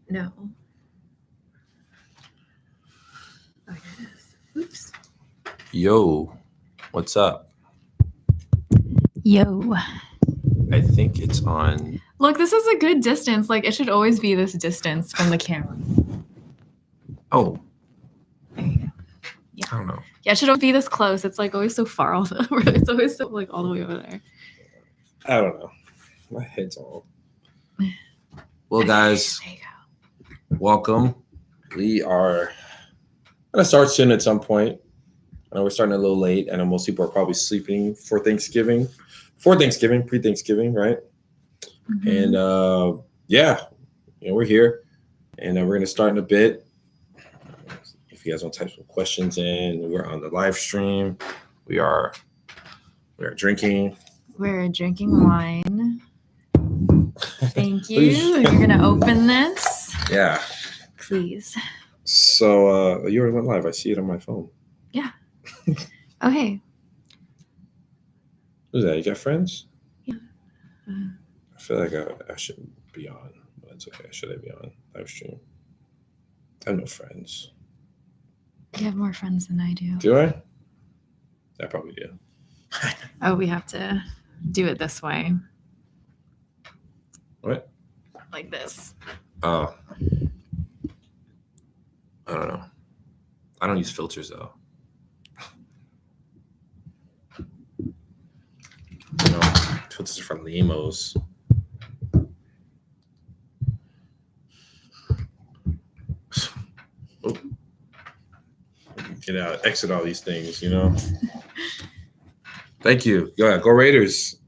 No. Oh, here it is. Oops. Yo, what's up? Yo. I think it's on. Look, this is a good distance. Like, it should always be this distance from the camera. Oh, There you go. Yeah. I don't know. Yeah, it should always be this close. It's like always so far off. It's always so like all the way over there. I don't know. My head's all. Well, guys, There you go. welcome. We are gonna start soon at some point. I know we're starting a little late. I know most people are probably sleeping for Thanksgiving, pre-Thanksgiving, right? Mm-hmm. And yeah, we're here, and we're gonna start in a bit. If you guys want to type some questions in, we're on the live stream. We are drinking. We're drinking wine. Thank you. You're gonna open this. Yeah. Please. So you already went live. I see it on my phone. Yeah. Okay. Who's that? You got friends? Yeah. I feel like I shouldn't be on, but it's okay. Should I be on live stream? I have no friends. You have more friends than I do. Do I? I probably do. Oh, we have to do it this way. What? Like this. Oh. I don't know. I don't use filters though. Filters are from Lemos. Oh. Get out, exit all these things, Thank you. Yeah, go Raiders.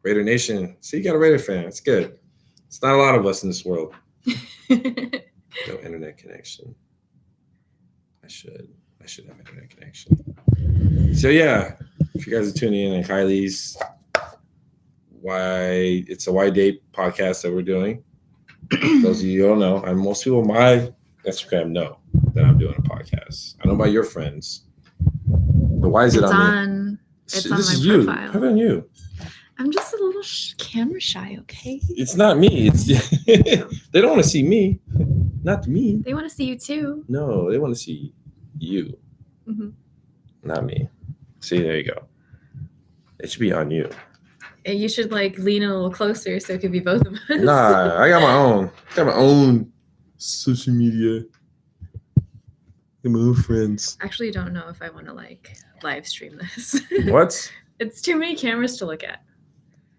Raider Nation. See, you got a Raider fan. It's good. It's not a lot of us in this world. No internet connection. I should have internet connection. So yeah, if you guys are tuning in, like Kylie's, it's a Why Date podcast that we're doing. Those of you who don't know, and most people on my Instagram know that I'm doing a podcast. I know about your friends, but why is it on me? It's this on is my you. profile. How about you? I'm just a little camera shy, okay? It's not me. It's they don't want to see me. Not me. They want to see you too. No, they want to see you. Mm-hmm. Not me. See, there you go. It should be on you. You should lean a little closer so it could be both of us. Nah, I got my own. I got my own social media. I got my own friends. Actually, don't know if I want to live stream this. What? It's too many cameras to look at.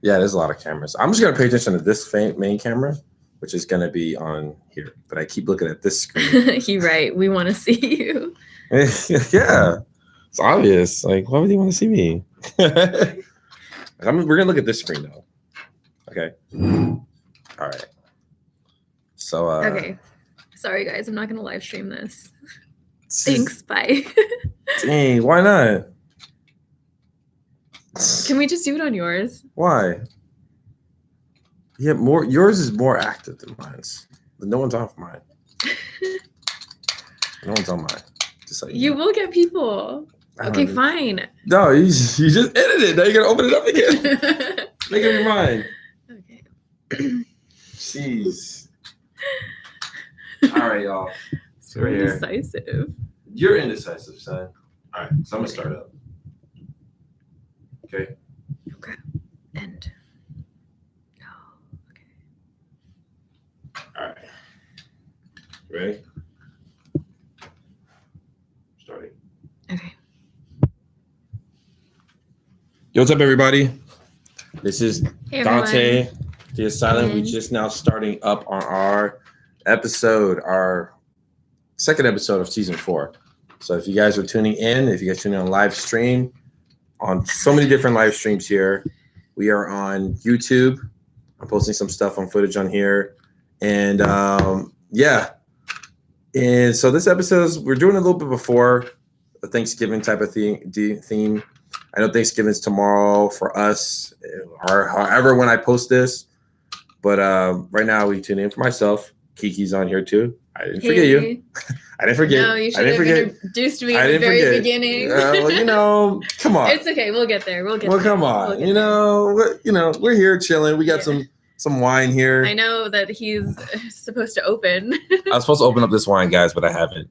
Yeah, there's a lot of cameras. I'm just gonna pay attention to this main camera, which is gonna be on here. But I keep looking at this screen. You're right. We want to see you. Yeah, it's obvious. Why would you want to see me? We're gonna look at this screen though. Okay. All right. So. Okay. Sorry, guys. I'm not gonna live stream this. Thanks. Bye. Dang. Why not? Can we just do it on yours? Why? Yeah, more. Yours is more active than mine's. No one's on mine. No one's on mine. Just like you will get people. Okay, fine. No, you just edited it. Now you're gonna open it up again. Make up your mind. Okay. Jeez. All right, y'all. So we're indecisive. You're indecisive, son. All right, so I'm gonna start up. Okay. Okay. And. Oh, okay. All right. Ready? Starting. Okay. Yo, what's up, everybody? This is Hey, Dante, the Asylum. Hey. We're just now starting up on our second episode of season 4. So if you guys are tuning in, if you guys tune in on live stream, on so many different live streams here, we are on YouTube. I'm posting some stuff on footage on here. And yeah. And so this episode, we're doing a little bit before the Thanksgiving type of theme. I know Thanksgiving's tomorrow for us, or however when I post this. But right now we tune in for myself. Kiki's on here too. I didn't forget you. I didn't forget. No, you should have introduced me at the very beginning. Well, come on. It's okay. We'll get there. Come on. We're here chilling. We got some some wine here. I know that he's supposed to open. I was supposed to open up this wine, guys, but I haven't.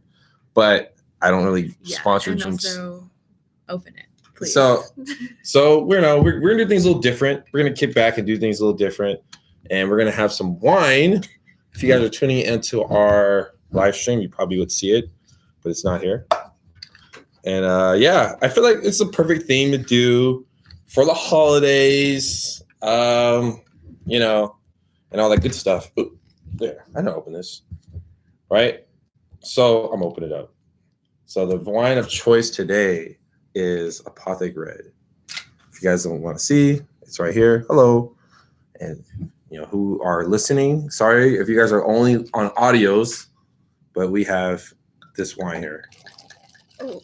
But I don't really sponsor and drinks. Also open it, please. So we're gonna do things a little different. We're gonna kick back and do things a little different, and we're gonna have some wine. If you guys are tuning into our live stream, you probably would see it, but it's not here. And I feel like it's a perfect theme to do for the holidays, you know, and all that good stuff. Ooh, there, I know how to open this, right? So I'm opening it up. So the wine of choice today is Apothic Red. If you guys don't want to see, it's right here. Hello. And, you know, who are listening, sorry if you guys are only on audios, but we have this wine here. Oh,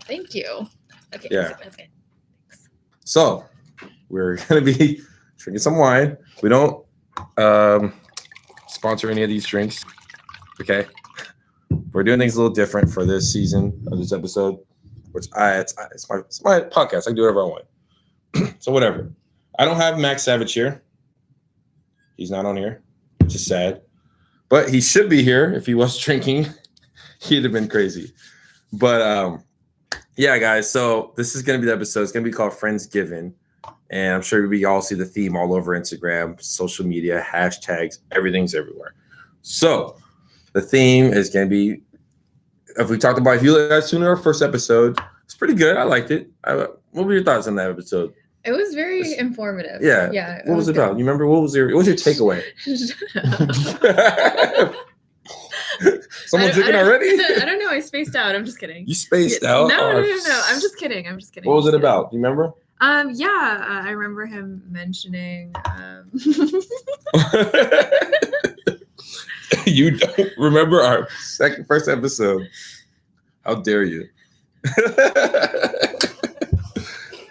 thank you. Okay. Yeah. That's good. Thanks. So we're going to be drinking some wine. We don't sponsor any of these drinks. Okay. We're doing things a little different for this season of this episode, which it's my podcast. I can do whatever I want. So whatever. I don't have Max Savage here. He's not on here, which is sad. But he should be here. If he was drinking, he'd have been crazy. But yeah, guys. So this is going to be the episode. It's going to be called Friendsgiving. And I'm sure we all see the theme all over Instagram, social media, hashtags, everything's everywhere. So the theme is going to be, if you guys tuned in our first episode, it's pretty good. I liked it. What were your thoughts on that episode? It was very informative. Yeah. Yeah. What was it about? You remember? What was your takeaway? Someone drinking already? I don't know. I spaced out. I'm just kidding. You spaced out? No. I'm just kidding. What was it about? Do you remember? I remember him mentioning. You don't remember our first episode? How dare you?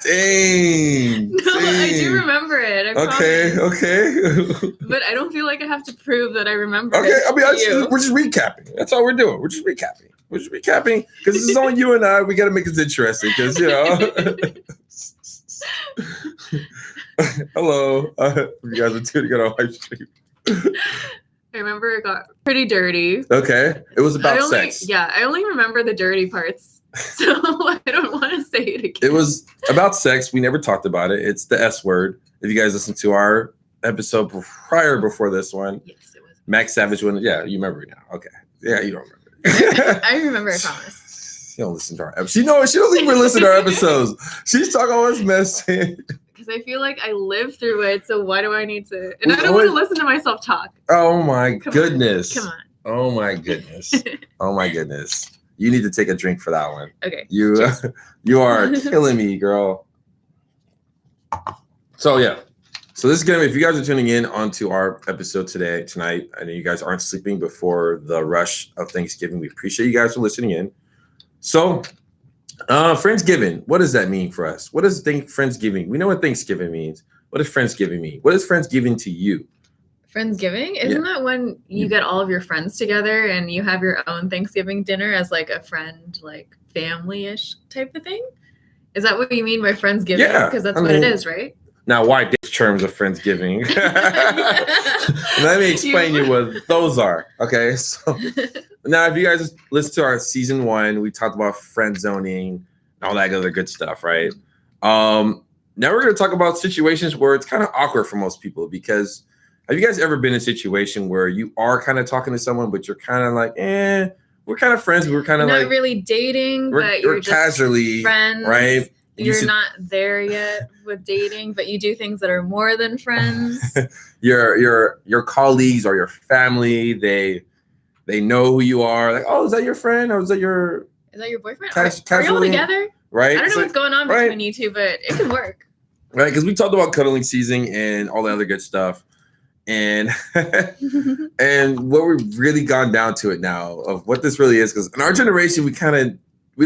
Dang. No, I do remember it. I promise. Okay. But I don't feel like I have to prove that I remember Okay, it. I mean, we're just recapping. That's all we're doing. We're just recapping because this is only you and I. We got to make this interesting because, you know. Hello. You guys are tuning in on live stream. I remember it got pretty dirty. Okay. It was about sex. Yeah, I only remember the dirty parts. So I don't want to say it again. It was about sex. We never talked about it. It's the S word. If you guys listened to our episode before this one, yes, it was. Max Savage one. Yeah, you remember it now. Okay. Yeah, you don't remember. I remember, I promise. She don't listen to our episodes. She doesn't even listen to our episodes. She's talking all this mess. Because I feel like I lived through it, so why do I need to? And I don't want to listen to myself talk. Oh my goodness. Come on. Oh my goodness. Oh my goodness. You need to take a drink for that one. Okay. You are killing me, girl. So yeah. So this is gonna be, if you guys are tuning in onto our episode tonight, I know you guys aren't sleeping before the rush of Thanksgiving. We appreciate you guys for listening in. So Friendsgiving, what does that mean for us? What does Friendsgiving? We know what Thanksgiving means. What does Friendsgiving mean? What is Friendsgiving to you? Friendsgiving? Isn't that when you get all of your friends together and you have your own Thanksgiving dinner as like a friend, like family-ish type of thing? Is that what you mean by Friendsgiving? Yeah. Because that's what it is, right? Now, why ditch terms of Friendsgiving? Let me explain you what those are. Okay, so now if you guys listen to our season 1, we talked about friend zoning, all that other good stuff, right? Now we're going to talk about situations where it's kind of awkward for most people because have you guys ever been in a situation where you are kind of talking to someone, but you're kind of like, we're kind of friends. We're kind of not really dating, but you're just casually friends, right? You're not there yet with dating, but you do things that are more than friends. your colleagues or your family, they know who you are. Like, oh, is that your friend or is that your boyfriend? Are you all together? Right. I don't know what's going on between you two, but it can work. Right, because we talked about cuddling season and all the other good stuff. And and what we've really gone down to it now of what this really is, because in our generation, we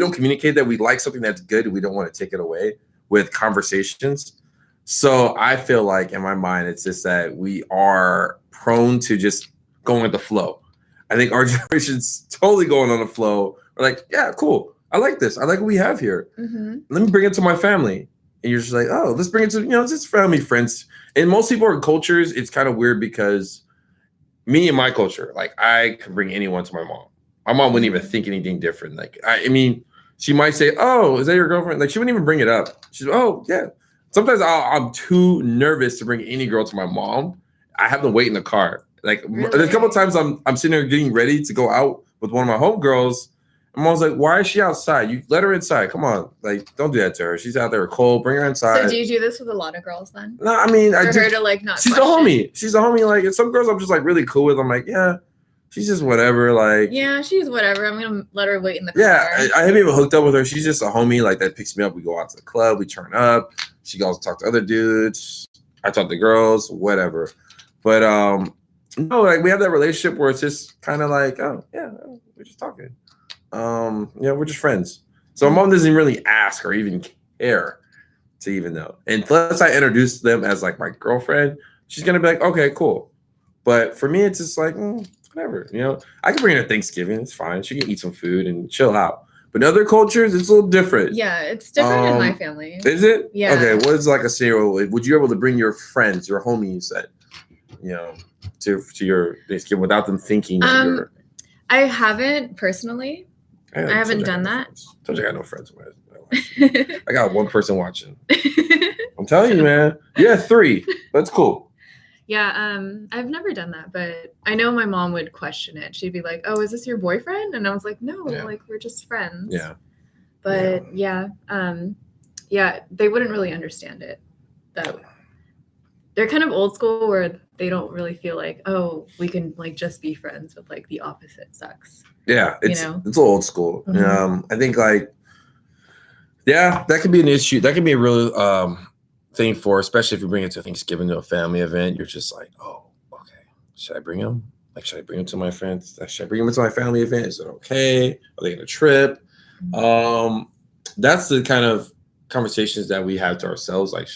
don't communicate that we like something that's good and we don't want to take it away with conversations. So I feel like in my mind, it's just that we are prone to just going with the flow. I think our generation's totally going on the flow. We're like, yeah, cool. I like this. I like what we have here. Mm-hmm. Let me bring it to my family. and you're just like, oh, let's bring it to it's just family, friends. In most people in cultures, it's kind of weird because me and my culture, like I could bring anyone to my mom. My mom wouldn't even think anything different. Like I mean, she might say, "Oh, is that your girlfriend?" Like she wouldn't even bring it up. She's, "Oh, yeah." Sometimes I'm too nervous to bring any girl to my mom. I have to wait in the car. Like Really? there's a couple of times I'm sitting there getting ready to go out with one of my homegirls. And mom's like, "Why is she outside? You let her inside. Come on, like don't do that to her. She's out there cold. Bring her inside." So do you do this with a lot of girls then? No, I mean, For her to like not. She's question? a homie. She's a homie. Like, and some girls I'm just like really cool with. I'm like, yeah, she's just whatever. Like, yeah, she's whatever. I'm gonna let her wait in the car. Yeah, I haven't even hooked up with her. She's just a homie. Like that picks me up. We go out to the club. We turn up. She goes to talk to other dudes. I talk to girls. Whatever. But no, like we have that relationship where it's just kind of like, oh yeah, we're just talking. Yeah, we're just friends. So my mom doesn't really ask or even care to even know. And unless I introduce them as like my girlfriend, she's gonna be like, okay, cool. But for me, it's just like, whatever. I can bring her to Thanksgiving. It's fine. She can eat some food and chill out. But in other cultures, it's a little different. Yeah, it's different in my family. Is it? Yeah. Okay. What is like a scenario? Would you be able to bring your friends, your homies, that to your Thanksgiving without them thinking that you're? I haven't personally. I haven't done that. Told you I got no friends. I got one person watching. I'm telling you, man. Yeah, 3. That's cool. Yeah, I've never done that, but I know my mom would question it. She'd be like, "Oh, is this your boyfriend?" And I was like, "No, like we're just friends." Yeah. But yeah, they wouldn't really understand it. Though they're kind of old school where they don't really feel like, oh, we can like just be friends with like the opposite sex. Yeah, it's a little old school. Mm-hmm. I think like, yeah, that could be an issue. That could be a real thing for, especially if you bring it to Thanksgiving to a family event. You're just like, oh, okay, should I bring him? Like, should I bring him to my friends? Should I bring him to my family event? Is it okay? Are they gonna trip? That's the kind of conversations that we have to ourselves. Like,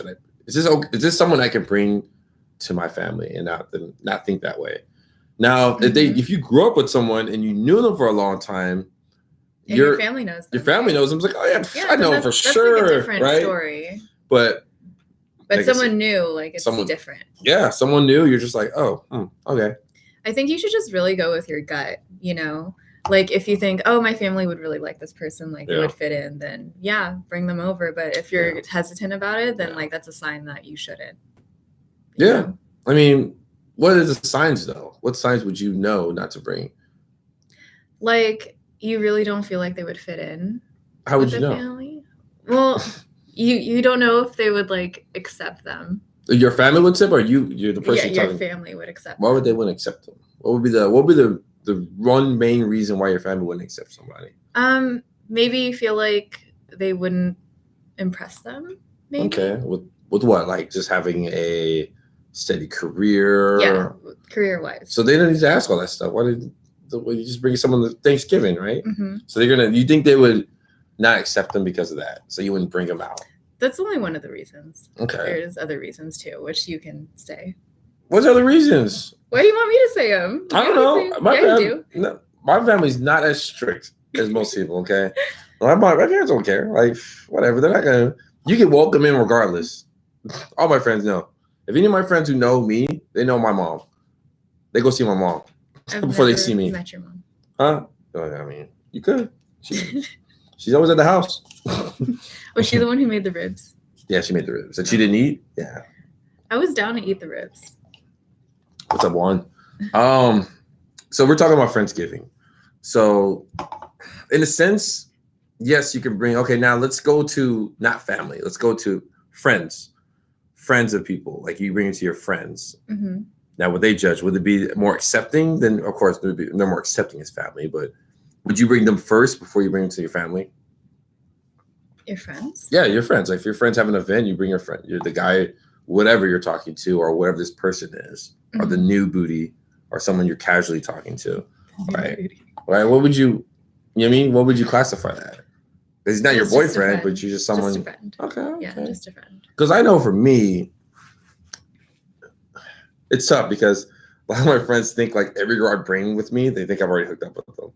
is this someone I can bring to my family and not think that way? Now, if you grew up with someone and you knew them for a long time, and your family knows them. Your family knows them. It's like, oh yeah, I know them for sure. That's like a different story. But someone new, like it's different. Yeah, someone new, you're just like, oh, okay. I think you should just really go with your gut, Like if you think, oh, my family would really like this person, like they would fit in, then yeah, bring them over. But if you're hesitant about it, then like that's a sign that you shouldn't. Yeah. I mean, what are the signs though? What signs would you know not to bring? Like you really don't feel like they would fit in. How would you know? Family? Well, you don't know if they would like accept them. Your family would accept, or you're the person talking? Your family would accept. Why would they wouldn't accept them? What would be the one main reason why your family wouldn't accept somebody? Maybe you feel like they wouldn't impress them. Maybe. Okay. With what? Like just having a steady career? Yeah, career-wise. So they don't need to ask all that stuff. Why did you just bring someone to Thanksgiving, right? Mm-hmm. So you think they would not accept them because of that? So you wouldn't bring them out? That's only one of the reasons. Okay. There's other reasons too, which you can say. What's other reasons? Why do you want me to say them? I don't know. You do. No, my family's not as strict as most people, okay? My parents don't care. Like, whatever. They're not going to. You can welcome in regardless. All my friends know. If any of my friends who know me, they know my mom. They go see my mom before they see me. Met your mom. Huh? I mean, you could. She's always at the house. Was she the one who made the ribs? Yeah, she made the ribs. And she didn't eat? Yeah. I was down to eat the ribs. What's up, Juan? So we're talking about Friendsgiving. So in a sense, yes, you can bring, okay, now let's go to not family. Let's go to friends of people. Like you bring it to your friends. Mm-hmm. Now, would they judge? Would it be more accepting? Then, of course, they're more accepting as family. But would you bring them first before you bring them to your family? Your friends? Yeah, your friends. Like if your friends have an event, you bring your friend. You're the guy, whatever you're talking to, or whatever this person is, or the new booty, or someone you're casually talking to. Right? Right? What would you know what I mean? What would you classify that? Because he's not your boyfriend, but you're just someone. Just a friend. Okay. Yeah, just a friend. Because I know for me, it's tough because a lot of my friends think like every girl I bring with me, they think I've already hooked up with them.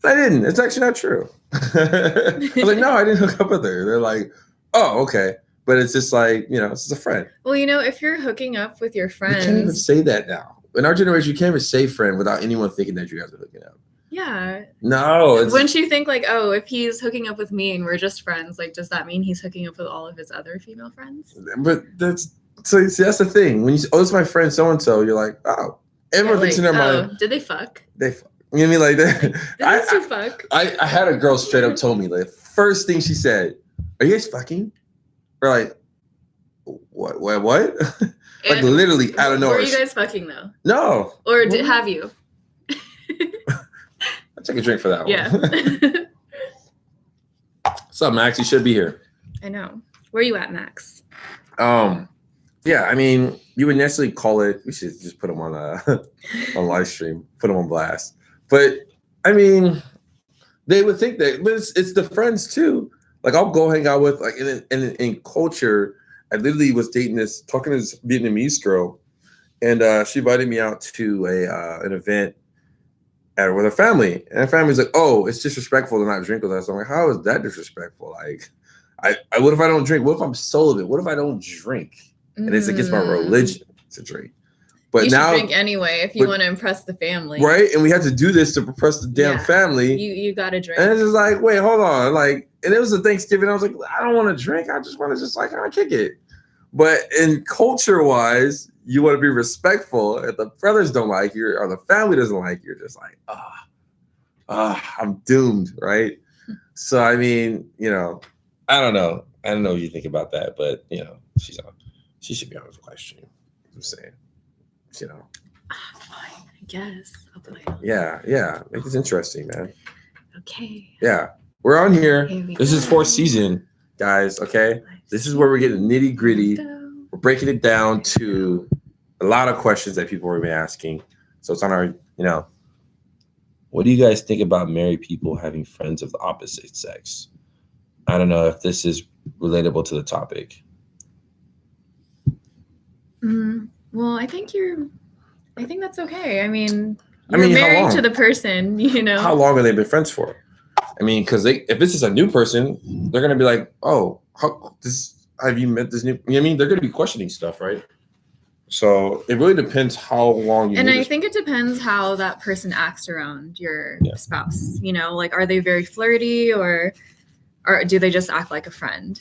I didn't. It's actually not true. I was like, no, I didn't hook up with her. They're like, oh, okay. but it's just like, it's just a friend. Well, if you're hooking up with your You can't even friends, say that now. In our generation, you can't even say friend without anyone thinking that you guys are hooking up. yeah. No. Wouldn't you think like, oh, if he's hooking up with me and we're just friends, like, does that mean he's hooking up with all of his other female friends? But that's the thing. When you say, oh, it's my friend so-and-so, you're like, oh. Everyone thinks in their mind. Did they fuck? They fuck. You know what I mean? Like that. Did these two fuck? I had a girl straight up told me, like, first thing she said, are you guys fucking? Or like, what? Like literally out of nowhere. Were you guys fucking though? No. Or have you? I'll take a drink for that one. Yeah. What's up, Max? You should be here. I know. Where are you at, Max? Yeah, I mean, you would necessarily call it. We should just put them on on live stream, put them on blast. But I mean, they would think that, but it's the friends too. Like I'll go hang out with like in culture. I literally was talking to this Vietnamese girl, and she invited me out to an event with her family, and her family's like, "Oh, it's disrespectful to not drink with us." I'm like, "How is that disrespectful? Like, I what if I don't drink? What if I'm celibate? What if I don't drink?" And it's against my religion to drink. But you now should drink anyway if you want to impress the family, right? And we had to do this to impress the damn family. You got to drink. And it's just like, wait, hold on, like, and it was a Thanksgiving. I was like, I don't want to drink. I just want to just like kind of kick it. But in culture-wise, you want to be respectful. If the brothers don't like you or the family doesn't like you, you're just like, I'm doomed, right? So I mean, I don't know. I don't know what you think about that, but she should be on the live stream. I'm saying, fine, I guess I'll play. Yeah. Make this interesting, man. Okay. Yeah, we're on here. This is 4th season, guys. Okay, this is where we're getting nitty gritty. We're breaking it down to a lot of questions that people have been asking. So it's on our, what do you guys think about married people having friends of the opposite sex? I don't know if this is relatable to the topic. Well, I think that's okay. I mean, you're married to the person, How long have they been friends for? I mean, because if this is a new person, they're gonna be like, "Oh, have you met this new?" You know what I mean? They're gonna be questioning stuff, right? So it really depends how long you. And I think it depends how that person acts around your spouse. Like, are they very flirty or do they just act like a friend?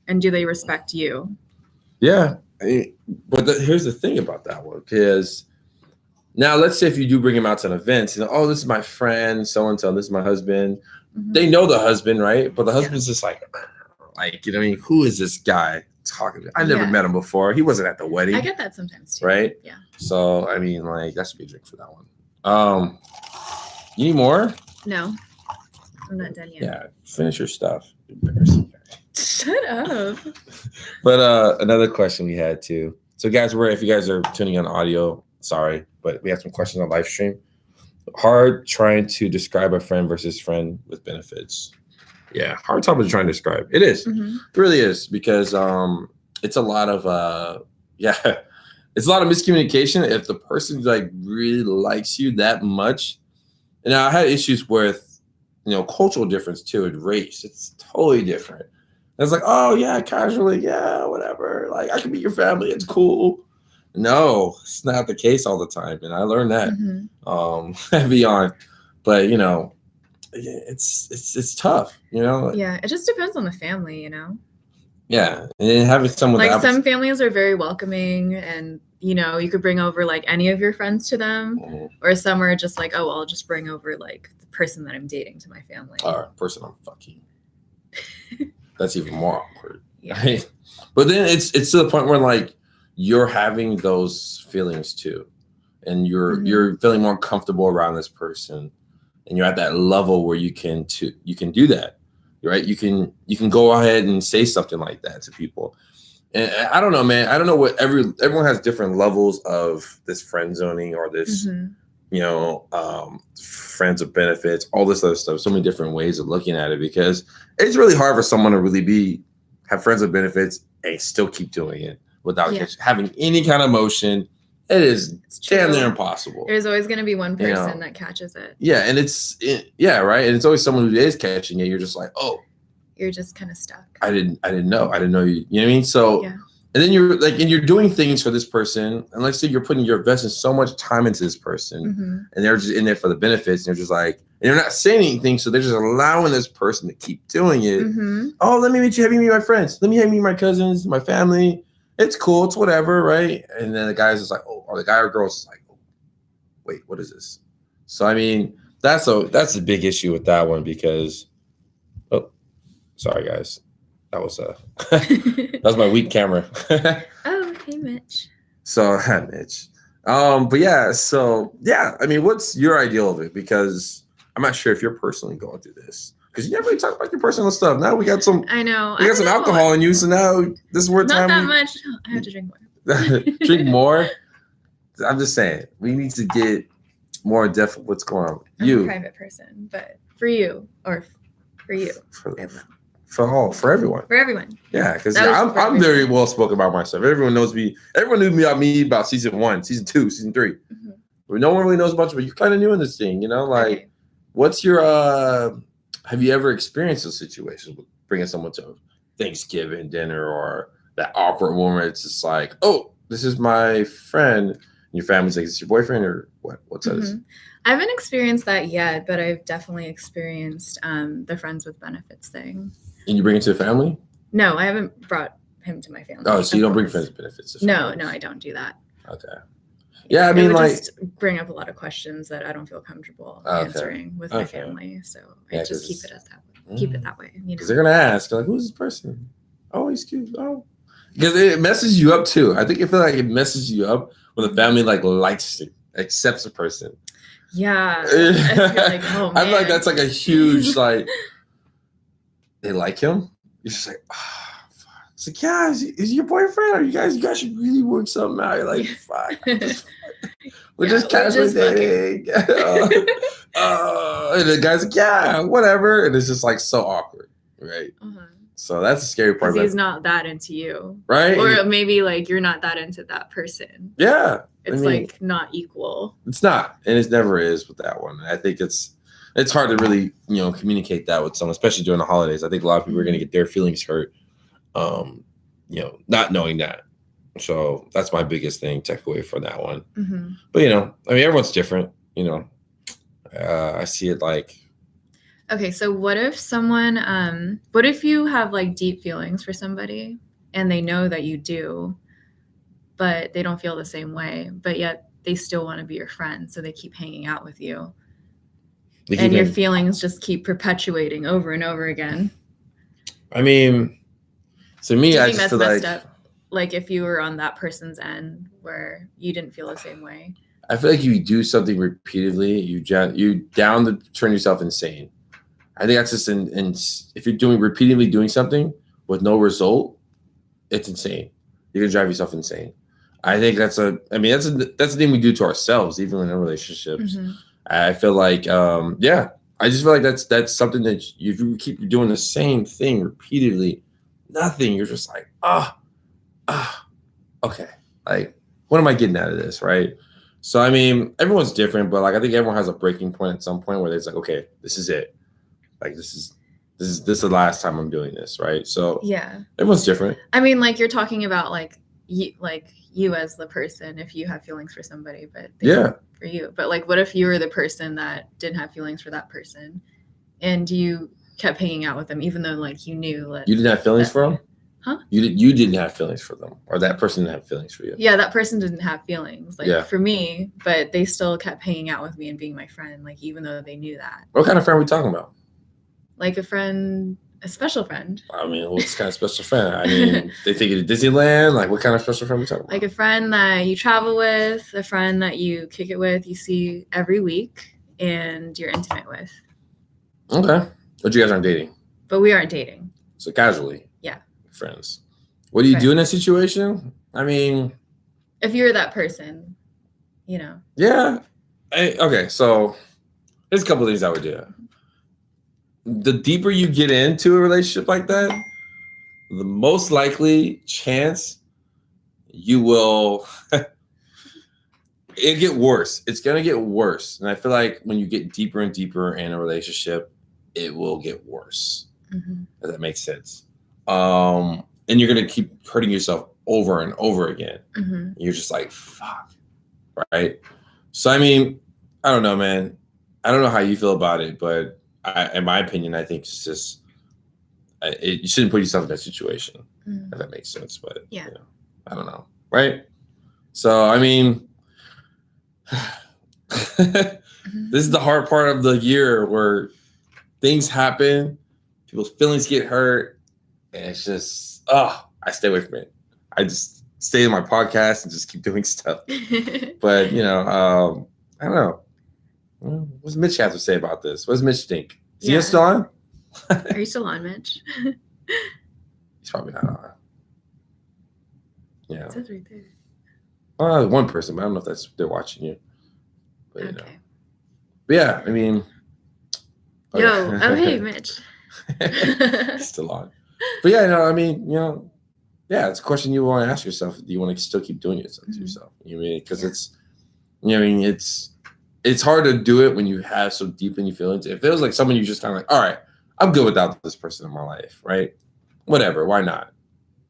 And do they respect you? Yeah. But here's the thing about that one, because now let's say if you do bring him out to an event, this is my friend, so-and-so, this is my husband. Mm-hmm. They know the husband, right? But the husband's just like, who is this guy talking to? I never met him before. He wasn't at the wedding. I get that sometimes too. Right? Yeah. So, I mean, that should be a drink for that one. You need more? No. I'm not done yet. Yeah. Finish your stuff. Embarrassing. Shut up. But another question we had too. So guys, if you guys are tuning on audio, sorry, but we have some questions on live stream. Hard trying to describe a friend versus friend with benefits. Yeah, hard topic to try and describe. It is. Mm-hmm. It really is, because it's a lot of it's a lot of miscommunication. If the person really likes you that much, and I had issues with cultural difference too, and race. It's totally different. It's like, oh yeah, casually, yeah, whatever. Like, I can be your family. It's cool. No, it's not the case all the time, and I learned that heavy on. But it's tough. Yeah, it just depends on the family. Yeah, and having someone some families are very welcoming, and you could bring over any of your friends to them, or some are just like, oh, I'll just bring over the person that I'm dating to my family, or person I'm fucking. That's even more awkward. Yeah. Right? But then it's to the point where you're having those feelings too, and you're feeling more comfortable around this person, and you're at that level where you can do that, right? You can go ahead and say something like that to people. And I don't know, man. I don't know what everyone has different levels of this friend zoning or this, friends of benefits, all this other stuff. So many different ways of looking at it, because it's really hard for someone to really have friends of benefits and still keep doing it without having any kind of emotion. It is damn near impossible. There's always going to be one person that catches it. Yeah, and right. And it's always someone who is catching it. You're just like, oh, You're just kind of stuck. I didn't know. I didn't know you. You know what I mean? So, Yeah. and then you're like, and you're doing things for this person, and let's say you're investing so much time into this person, and they're just in there for the benefits, and they're just like, and they're not saying anything, so they're just allowing this person to keep doing it. Oh, let me meet you. Have you meet my friends? Let me have you meet my cousins, my family. It's cool. It's whatever, right? And then the guy's just like, oh, or the guy or girl's just like, oh, wait, what is this? So I mean, that's a big issue with that one because, oh, sorry guys, that was that was my weak camera. Oh, hey Mitch. So Mitch, but yeah, so yeah, I mean, what's your ideal of it? Because I'm not sure if you're personally going through this. Because you never really talk about your personal stuff. Now we got some. I know. We got some alcohol in you, so now this is where not time. Not that much. I have to drink more. Drink more. I'm just saying we need to get more in depth of what's going on. I'm a private person, but for you or for you, for everyone. For everyone. Yeah, because I'm very well spoken about myself. Everyone knows me. Everyone knew me about season 1, season 2, season 3. But no one really knows about you. But you're kind of new in this thing, you know. Like, okay. What's your have you ever experienced those situations with bringing someone to Thanksgiving dinner or that awkward moment? It's just like, oh, this is my friend. And your family's like, is this your boyfriend or what? What's that? I haven't experienced that yet, but I've definitely experienced the friends with benefits thing. And you bring it to the family? No, I haven't brought him to my family. Oh, so you don't bring friends with benefits? No, I don't do that. Okay. Yeah, I mean, like, just bring up a lot of questions that I don't feel comfortable answering with my family. So I just keep it as that way. Keep it that way. Because they're gonna ask, like, who's this person? Oh, he's cute. Oh, because it messes you up too. I feel like it messes you up when the family accepts a person. Yeah, I feel like, oh man. I feel like that's like a huge like. They like him. You're just like, it's like, yeah, is he your boyfriend? Or you guys should really work something out. You're like, fuck. We're just casually dating. And the guy's like, yeah, whatever. And it's just like so awkward, right? So that's the scary part. Because he's not that into you. Right? Or maybe like you're not that into that person. Yeah. It's like not equal. It's not. And it never is with that one. I think it's hard to really, communicate that with someone, especially during the holidays. I think a lot of people are going to get their feelings hurt, not knowing that. So that's my biggest thing, take away from that one. But, everyone's different, I see it like. Okay, so what if what if you have like deep feelings for somebody and they know that you do, but they don't feel the same way, but yet they still want to be your friend, so they keep hanging out with you. And your feelings just keep perpetuating over and over again. I mean, to me, I just feel like messed up. Like if you were on that person's end where you didn't feel the same way. I feel like you do something repeatedly, you down to turn yourself insane. I think that's just if you're repeatedly doing something with no result, it's insane. You're gonna drive yourself insane. I think that's the thing we do to ourselves, even in our relationships. I feel like, I just feel like that's something that if you keep doing the same thing repeatedly, nothing, you're just like, okay, like, what am I getting out of this, right? So, I mean, everyone's different, but like, I think everyone has a breaking point at some point where it's like, okay, this is it. Like, this is the last time I'm doing this, right? So, yeah, everyone's different. I mean, like, you're talking about like you as the person, if you have feelings for somebody, but for you. But like, what if you were the person that didn't have feelings for that person and you kept hanging out with them, even though like you knew that you didn't have feelings for them? Huh? You didn't have feelings for them, or that person didn't have feelings for you? Yeah, that person didn't have feelings for me, but they still kept hanging out with me and being my friend, like even though they knew that. What kind of friend are we talking about? Like a special friend. I mean, what's kind of special friend? I mean, they take you to Disneyland. Like, what kind of special friend are we talking about? Like a friend that you travel with, a friend that you kick it with, you see every week, and you're intimate with. Okay. But you guys aren't dating? But we aren't dating. So casually? Yeah. Friends. What do you do in that situation? I mean... If you're that person, Yeah. Okay, so there's a couple of things I would do. The deeper you get into a relationship like that, the most likely chance you will it get worse. It's gonna get worse. And I feel like when you get deeper and deeper in a relationship, it will get worse. If that makes sense. And you're gonna keep hurting yourself over and over again. You're just like, fuck, right? So I mean, I don't know, man. I don't know how you feel about it, but in my opinion, I think it's just you shouldn't put yourself in that situation. If that makes sense, but yeah, I don't know, right? So I mean, this is the hard part of the year where things happen, people's feelings get hurt, and it's just I stay away from it. I just stay in my podcast and just keep doing stuff. But I don't know. What's Mitch have to say about this? What does Mitch think? Is he still on? Are you still on, Mitch? He's probably not on. Yeah. It says right there. One person, but I don't know if they're watching you. But, okay. But yeah, I mean. Yo, hey, Mitch. Still on. But yeah, I mean, yeah, it's a question you want to ask yourself. Do you want to still keep doing it to yourself? You mean because it's hard to do it when you have so deep in your feelings. If it was like someone you just kind of like, all right, I'm good without this person in my life, right? Whatever, why not?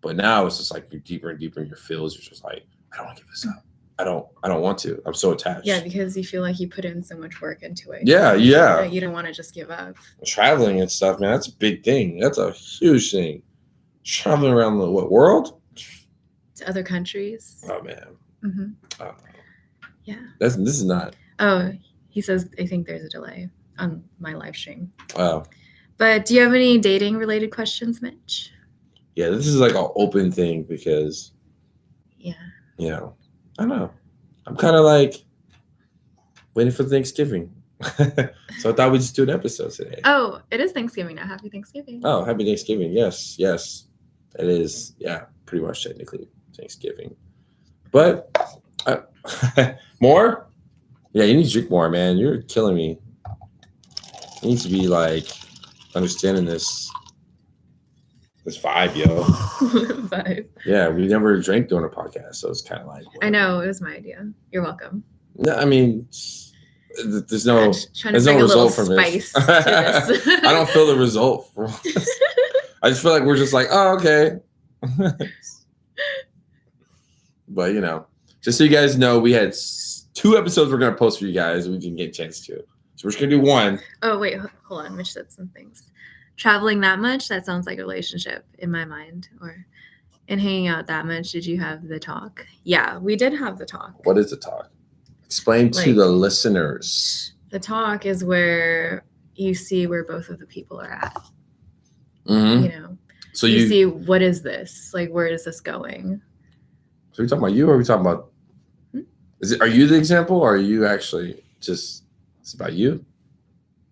But now it's just like you're deeper and deeper in your feels. You're just like, I don't want to give this up. I don't want to. I'm so attached. Yeah, because you feel like you put in so much work into it. Yeah. That you don't want to just give up. Traveling and stuff, man, that's a big thing. That's a huge thing. Traveling around the world? To other countries. Oh, man. Yeah. This is not. Oh, he says, I think there's a delay on my live stream. Oh. But do you have any dating related questions, Mitch? Yeah, this is like an open thing because, yeah, I don't know. I'm kind of like waiting for Thanksgiving. So I thought we'd just do an episode today. Oh, it is Thanksgiving now. Happy Thanksgiving. Oh, happy Thanksgiving. Yes. It is. Yeah, pretty much technically Thanksgiving. But more? Yeah, you need to drink more, man. You're killing me. You need to be like understanding this vibe, yo. Vibe. Yeah, we never drank during a podcast, so it's kind of like. Whatever. I know, it was my idea. You're welcome. No, I mean, there's no result from this. I don't feel the result from this. I just feel like we're just like, oh, okay. But just so you guys know, we had 2 episodes we're gonna post for you guys. We didn't get a chance to, so we're just gonna do 1. Oh wait, hold on. Mitch said some things. Traveling that much, that sounds like a relationship in my mind. Or in hanging out that much, did you have the talk? Yeah, we did have the talk. What is the talk? Explain to the listeners. The talk is where you see where both of the people are at. So you see, what is this? Like, where is this going? So are we talking about you, or are we talking about? Are you the example, or are you actually just? It's about you,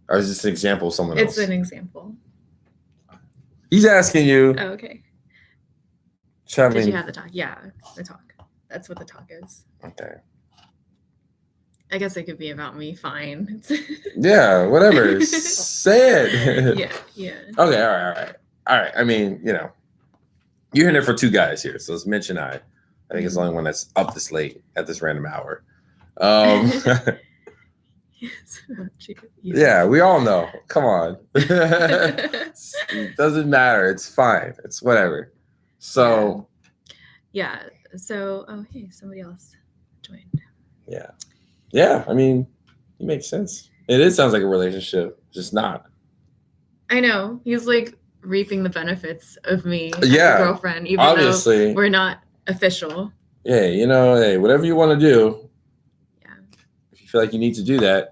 or is this an example of someone else? It's an example. He's asking you. Oh, okay. Did you have the talk? Yeah, the talk. That's what the talk is. Okay. I guess it could be about me. Fine. Yeah, whatever. Say it. Yeah. Okay, all right. I mean, you're in there for 2 guys here, so it's Mitch and I. I think it's the only one that's up this late at this random hour. Yeah, we all know. Come on. It doesn't matter. It's fine. It's whatever. So. Yeah. So, hey, somebody else joined. Yeah. Yeah. I mean, it makes sense. It sounds like a relationship, just not. I know. He's like reaping the benefits of me as a girlfriend, even obviously, though we're not official. Yeah. Hey, whatever you want to do. Yeah. If you feel like you need to do that.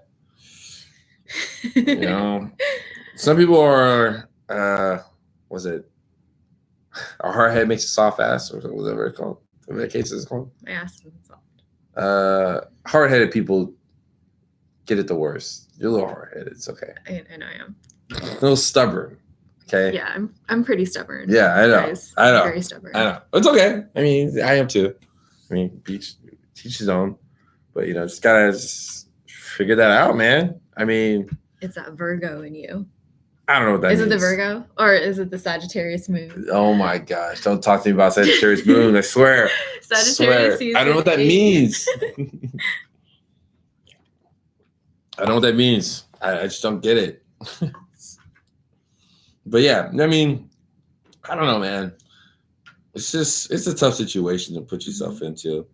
Some people are was it a hard head makes a soft ass, or whatever it's called. Whatever that case is called. My ass isn't soft. Hard-headed people get it the worst. You're a little hard-headed. It's okay. I know I am. A little stubborn. Okay. Yeah, I'm pretty stubborn. Yeah, I know. Guys. I know. Very stubborn. I know. It's okay. I mean, I am too. I mean, teach his own. But just gotta figure that out, man. I mean, it's that Virgo in you. I don't know what that means. Is it the Virgo or is it the Sagittarius moon? Oh my gosh! Don't talk to me about Sagittarius moon. I swear. Sagittarius season. I don't know what that means. I don't know what that means. I just don't get it. But yeah, I mean, I don't know, man. It's a tough situation to put yourself into.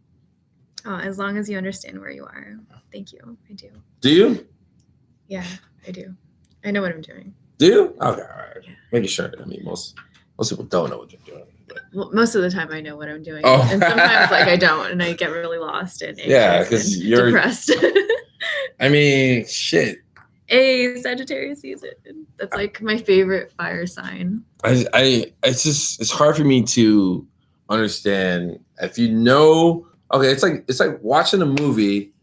Oh, as long as you understand where you are. Thank you. I do. Do you? Yeah, I do. I know what I'm doing. Do you? Okay, all right. Making sure. I mean, most people don't know what they're doing. But. Well, most of the time I know what I'm doing. Oh. And sometimes like I don't, and I get really lost and because you're depressed. I mean, shit. Sagittarius season. That's like my favorite fire sign. It's hard for me to understand if you know. Okay, it's like watching a movie,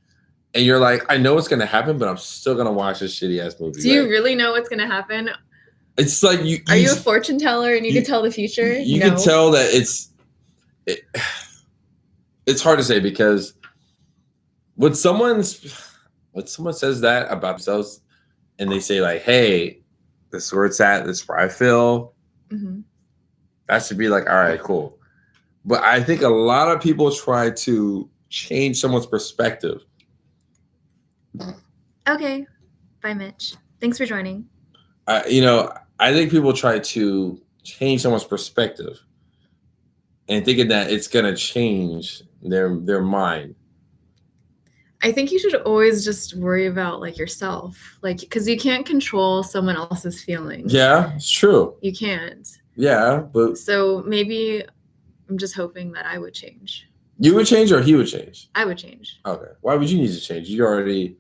and you're like, I know what's gonna happen, but I'm still gonna watch this shitty ass movie. Do you really know what's gonna happen? It's like Are you a fortune teller and you can tell the future? You can tell that it's hard to say because when someone says that about themselves and they say like, hey, this is where it's at, this is where I feel, that should be like, all right, cool. But I think a lot of people try to change someone's perspective. Okay. Bye, Mitch. Thanks for joining. I think people try to change someone's perspective and thinking that it's going to change their mind. I think you should always just worry about like yourself, like, because you can't control someone else's feelings. Yeah, it's true. You can't. Yeah, but so maybe I'm just hoping that I would change. You would change or he would change? I would change. Okay. Why would you need to change? You already...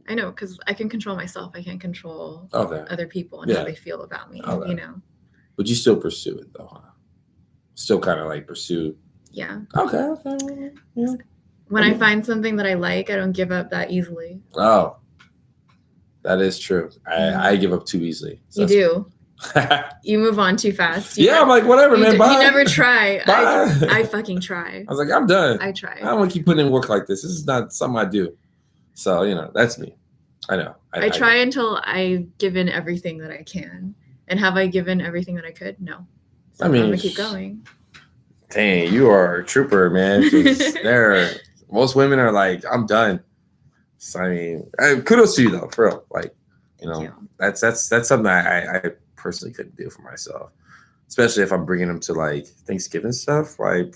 I know, because I can control myself. I can't control other people and how they feel about me, you know. But you still pursue it, though, huh? Still kind of like pursue... Yeah. Okay. Yeah. When I find something that I like, I don't give up that easily. Oh. That is true. I give up too easily. So you do. You move on too fast. I'm like, whatever, man. Bye. You never try. Bye. I fucking try. I was like, I'm done. I try. I don't want to keep putting in work like this. This is not something I do. So, that's me. I know. I try until I give in everything that I can. And have I given everything that I could? No. So I'm going to keep going. Dang, you are a trooper, man. Most women are like, I'm done. So, I mean, kudos to you, though, for real. Like, that's something I personally couldn't do for myself, especially if I'm bringing them to like Thanksgiving stuff. Like,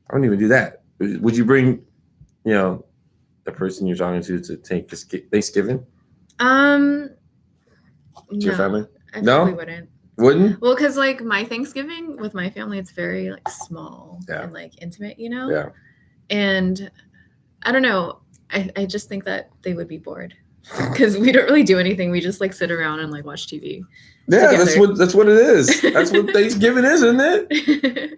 I wouldn't even do that. Would you bring, the person you're talking to take Thanksgiving? To your family? I probably wouldn't. Wouldn't? Well, because like my Thanksgiving with my family, it's very like small and like intimate, Yeah. And I don't know. I just think that they would be bored. Because we don't really do anything. We just like sit around and like watch TV. Yeah, together. That's what it is. That's what Thanksgiving is, isn't it?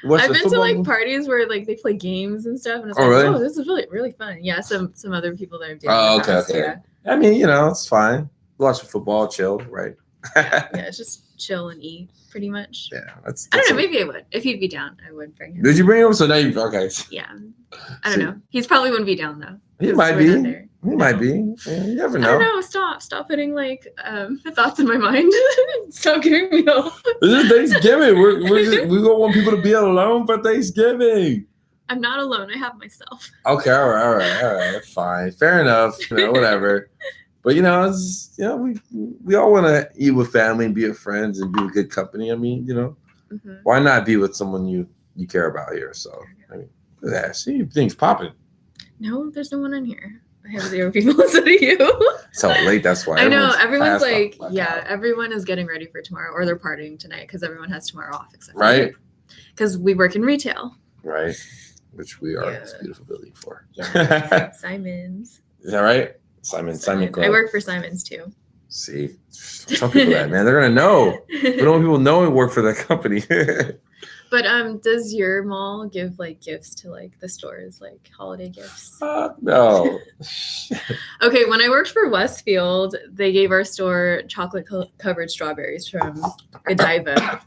I've been to like parties where like they play games and stuff, and it's really? This is really really fun. Yeah, some other people that have done. Oh, okay. Yeah. I mean, it's fine. Watch football, chill, right? yeah, it's just chill and eat, pretty much. Yeah, I don't know. Maybe I would if he'd be down. I would bring him. Did you bring him? So now you okay? Yeah, I don't know. He's probably wouldn't be down though. He might be. He might be. Yeah, you never know. I don't know. Stop putting like thoughts in my mind. Stop giving me hope. This is Thanksgiving. We don't want people to be alone for Thanksgiving. I'm not alone. I have myself. Okay. All right. Fine. Fair enough. Whatever. But we all want to eat with family and be with friends and be with good company. I mean, why not be with someone you care about here? So I mean, look at that. See, things popping. No, there's no one in here. I have 0 people instead of you. So late, that's why. I know. Everyone's like, everyone is getting ready for tomorrow, or they're partying tonight because everyone has tomorrow off. Except right. Because we work in retail. Right. Which we are in this beautiful building for. Yeah. Simon's. Is that right? Simon Club. I work for Simon's too. See, tell people that, man. They're gonna know. We don't want people knowing we work for that company. But does your mall give like gifts to like the stores, like holiday gifts? No. Okay, when I worked for Westfield, they gave our store chocolate covered strawberries from Godiva.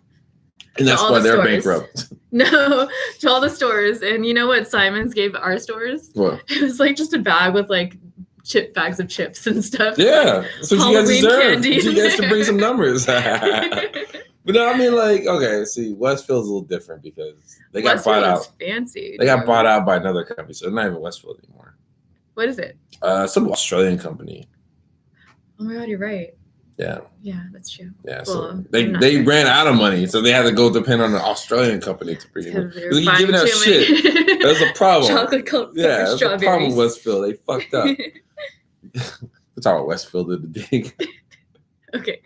And that's why they're bankrupt. No, to all the stores. And you know what Simon's gave our stores? What? It was like just a bag with like bags of chips and stuff. Yeah, that's what you guys deserve. You guys should bring some numbers. But no, I mean, like, okay, see, Westfield's a little different because they got bought out. Fancy. They got bought out by another company, so they're not even Westfield anymore. What is it? Some Australian company. Oh my God, you're right. Yeah. Yeah, that's true. Yeah. Well, So they ran out of money, so they had to go depend on an Australian company to bring it. Because they're You're buying giving out too shit. many That's a problem. chocolate covered Yeah, that's a problem, strawberries. Westfield. They fucked up. We're talking about Westfield the day. Okay.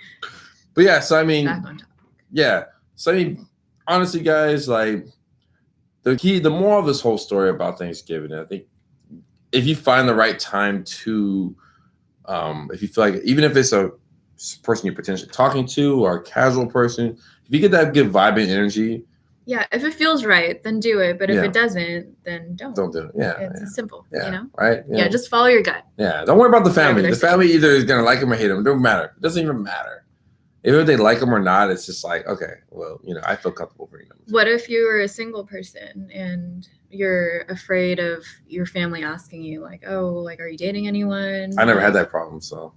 But yeah, so I mean, Back on topic. yeah. So I mean, honestly, guys, like the moral of this whole story about Thanksgiving, I think, if you find the right time to, if you feel like, even if it's a person you're potentially talking to or a casual person, if you get that good vibe and energy. Yeah, if it feels right, then do it. But if Yeah. it doesn't, then don't. Don't do it. Yeah. It's simple, Yeah. you know? Right? Yeah, just follow your gut. Yeah. Don't worry about the family. Whatever The they're family either is going to like them or hate them. It don't matter. It doesn't even matter. Even if they like them or not, it's just like, okay, well, you know, I feel comfortable bringing them. What if you were a single person and you're afraid of your family asking you, like, oh, like, are you dating anyone? I never had that problem, so.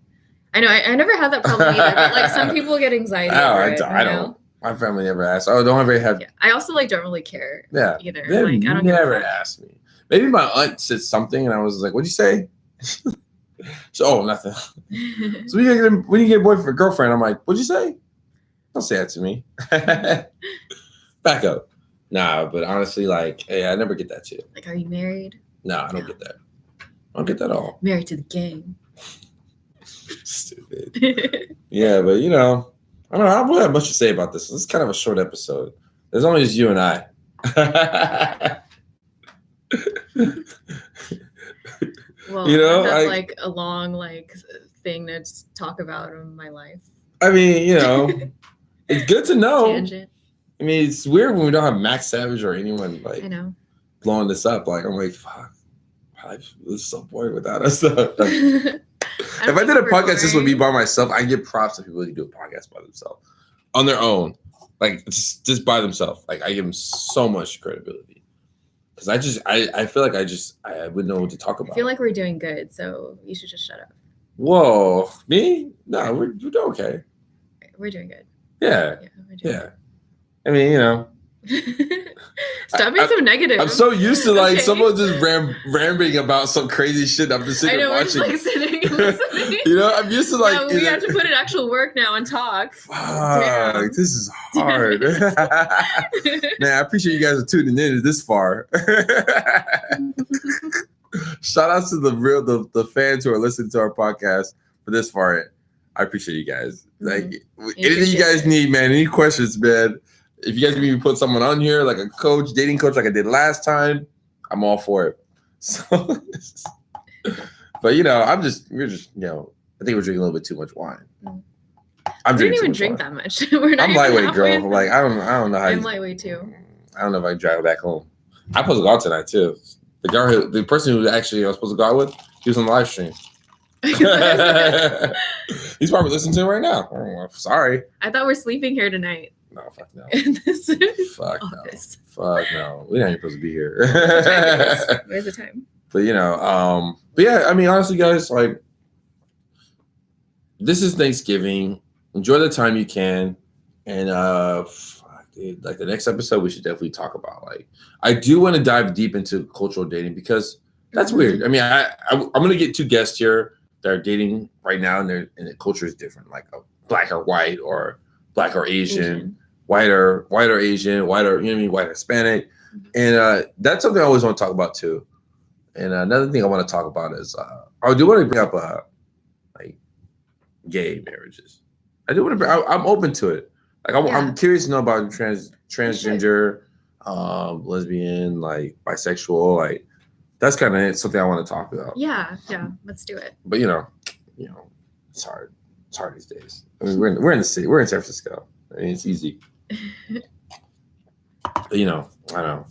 I know. I never had that problem either, but like some people get anxiety over it. I don't. My family never asked. Oh, don't ever have. Yeah. I also like don't really care. Yeah. Either. They Like I don't never asked me. Maybe my aunt said something, and I was like, "What'd you say?" So, oh, nothing. So when you get a boyfriend, girlfriend, I'm like, "What'd you say?" Don't say that to me. Back up. Nah, but honestly, like, hey, I never get that shit. Like, are you married? No, I don't get that. I don't get that at all. Married to the game. Stupid. Yeah, but you know, I don't have much to say about this. This is kind of a short episode. There's only just you and I. Well, you know, I have like a long thing to talk about in my life. I mean, you know, it's good to know. Tangent. I mean, it's weird when we don't have Max Savage or anyone like I know blowing this up. Like, I'm like, fuck, life is so boring without us. If I did a podcast just with me by myself, I give props to people who do a podcast by themselves on their own, like just by themselves. Like, I give them so much credibility because I feel like I wouldn't know what to talk about. I feel like we're doing good, so you should just shut up. Whoa, me? No, we're doing okay. We're doing good. Yeah. We're doing Good. I mean, you know. Stop being so negative. I'm so used to like someone just rambling about some crazy shit. I'm just sitting watching. We're just sitting and listening. You know, I'm used to like. We have to put in actual work now and talk. Fuck, this is hard. Man, I appreciate you guys are tuning in this far. Shout out to the fans who are listening to our podcast for this far. I appreciate you guys. Like anything you guys need, man. Any questions, man. If you guys need me to put someone on here, like a coach, dating coach, like I did last time, I'm all for it. So, but you know, we're just, you know, I think we're drinking a little bit too much wine. I didn't even drink that much. We're not I'm lightweight, girl. Like I don't know how. I'm lightweight too. I don't know if I can drive back home. I'm supposed to go out tonight too. The person who actually I was supposed to go out with, he was on the live stream. He's probably listening to it right now. Oh, sorry. I thought we're sleeping here tonight. No, fuck no. Fuck office. No. Fuck no. We're not even supposed to be here. Where's the time? But you know, but yeah, I mean, honestly, guys, like, this is Thanksgiving. Enjoy the time you can, and dude, like the next episode, we should definitely talk about. Like, I do want to dive deep into cultural dating because that's weird. I mean, I'm gonna get 2 guests here that are dating right now, and the culture is different, like a black or white, or black or Asian. White or Asian, white or, you know what I mean, white or Hispanic. And that's something I always want to talk about too. And another thing I want to talk about is I do want to bring up like gay marriages. I do want to I'm open to it. Like I'm curious to know about transgender, lesbian, like bisexual, like that's kind of something I want to talk about. Yeah, let's do it. But you know, it's hard. It's hard these days. I mean, we're in the city. We're in San Francisco. I mean, it's easy. But, you know, I don't know.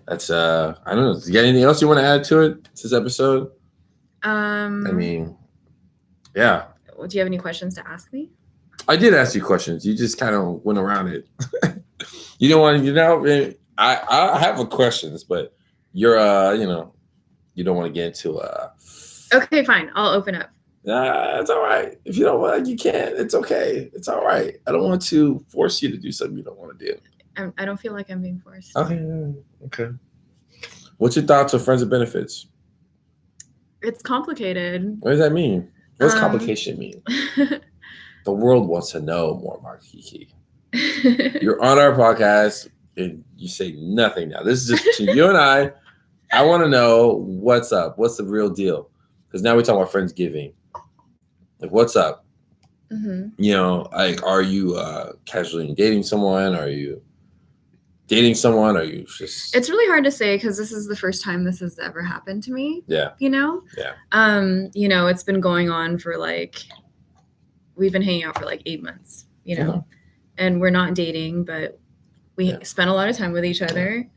That's I don't know. You got anything else you want to add to it? To this episode? I mean, yeah. Do you have any questions to ask me? I did ask you questions. You just kind of went around it. You don't want to, you know. I have a questions, but you're you know, you don't want to get into Okay, fine. I'll open up. Nah, it's all right. If you don't want, you can't. It's okay. It's all right. I don't want to force you to do something you don't want to do. I don't feel like I'm being forced. Okay. What's your thoughts on friends with benefits? It's complicated. What does that mean? What does complication mean? the world wants to know more about Kiki. You're on our podcast and you say nothing now. This is just between you and I. I want to know what's up. What's the real deal? Because now we're talking about Friendsgiving. Like, what's up? Mm-hmm. You know, like, are you casually dating someone? Are you dating someone? Are you just? It's really hard to say because this is the first time this has ever happened to me. Yeah. You know. Yeah. You know, it's been going on for like, we've been hanging out for like 8 months. You know, Okay. and we're not dating, but we spend a lot of time with each other.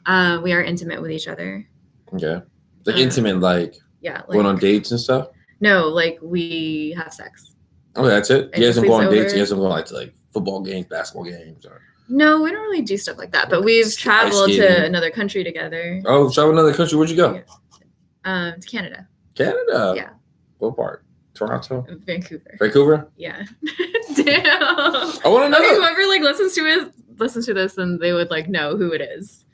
We are intimate with each other. Okay. Like intimate, like like, going on dates and stuff? No, like we have sex. Oh, that's it? And You guys don't go on dates? over. You guys don't go like to like football games, basketball games? Or... No, we don't really do stuff like that. But we've traveled to another country together. Oh, travel to another country? Where'd you go? To Canada. Canada? Yeah. What part? Toronto? Vancouver. Vancouver? Yeah. Damn. I want to know. Okay, whoever like listens to this, and they would like know who it is.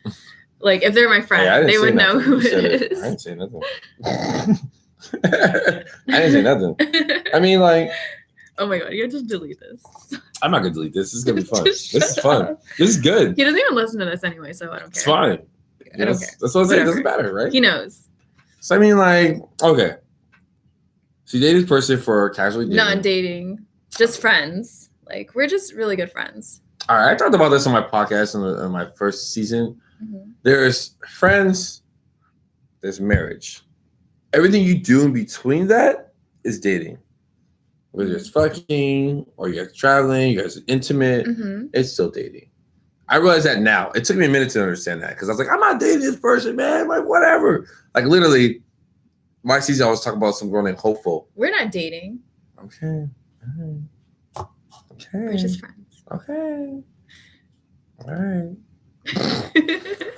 Like if they're my friend, they would know who it is. I didn't say nothing. I didn't say nothing. I mean, like. Oh my god, you just delete this. I'm not gonna delete this. This is gonna be fun. This is fun. This is good. He doesn't even listen to this anyway, so I don't care. It's fine. I don't care. That's what I'm saying. It doesn't matter, right? He knows. So I mean, like, okay. So you date this person for casually dating. Not dating, just friends. Like we're just really good friends. All right, I talked about this on my podcast in my first season. Mm-hmm. There's friends. There's marriage. Everything you do in between that is dating. Whether it's fucking or you guys traveling, you guys are intimate, it's still dating. I realize that now. It took me a minute to understand that because I was like, I'm not dating this person, man. Like, whatever. Like, literally, my season, I was talking about some girl named Hopeful. We're not dating. Okay. Okay. We're just friends. Okay. All right.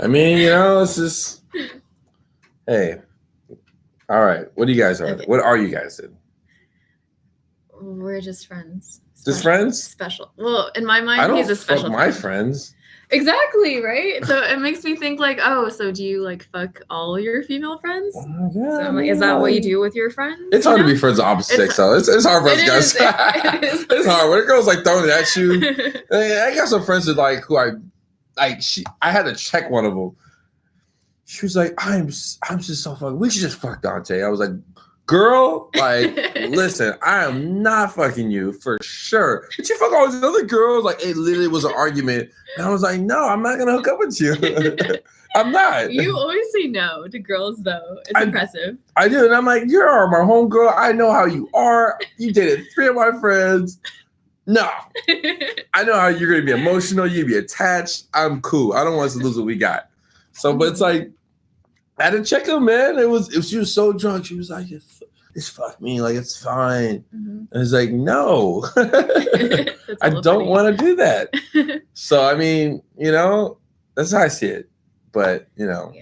I mean, you know, it's just, hey. All right. What do you guys are? Okay. What are you guys in? We're just friends. Just friends? Special. Well, in my mind, I don't he's a special fuck my friend. friends. Exactly, right? So it makes me think like, oh, so do you like fuck all your female friends? Oh, yeah, So I'm like, is that what you do with your friends? It's hard to be friends of opposite sex, though. It's hard for us guys. It's hard when a girl's like throwing it at you. I got some friends that like who I had to check one of them. She was like, I'm just so fucking. We should just fuck Dante. I was like, girl, like, listen, I am not fucking you for sure. But you fuck all these other girls. Like, it literally was an argument. And I was like, no, I'm not going to hook up with you. I'm not. You always say no to girls, though. It's impressive. I do. And I'm like, you're my homegirl. I know how you are. You dated 3 of my friends. No. I know how you're going to be emotional. You're going to be attached. I'm cool. I don't want us to lose what we got. So, but it's like, I had to check her, man. She was so drunk. She was like, it's fuck me. Like, it's fine. And it's like, no. I don't want to do that. So, I mean, you know, that's how I see it. But, you know,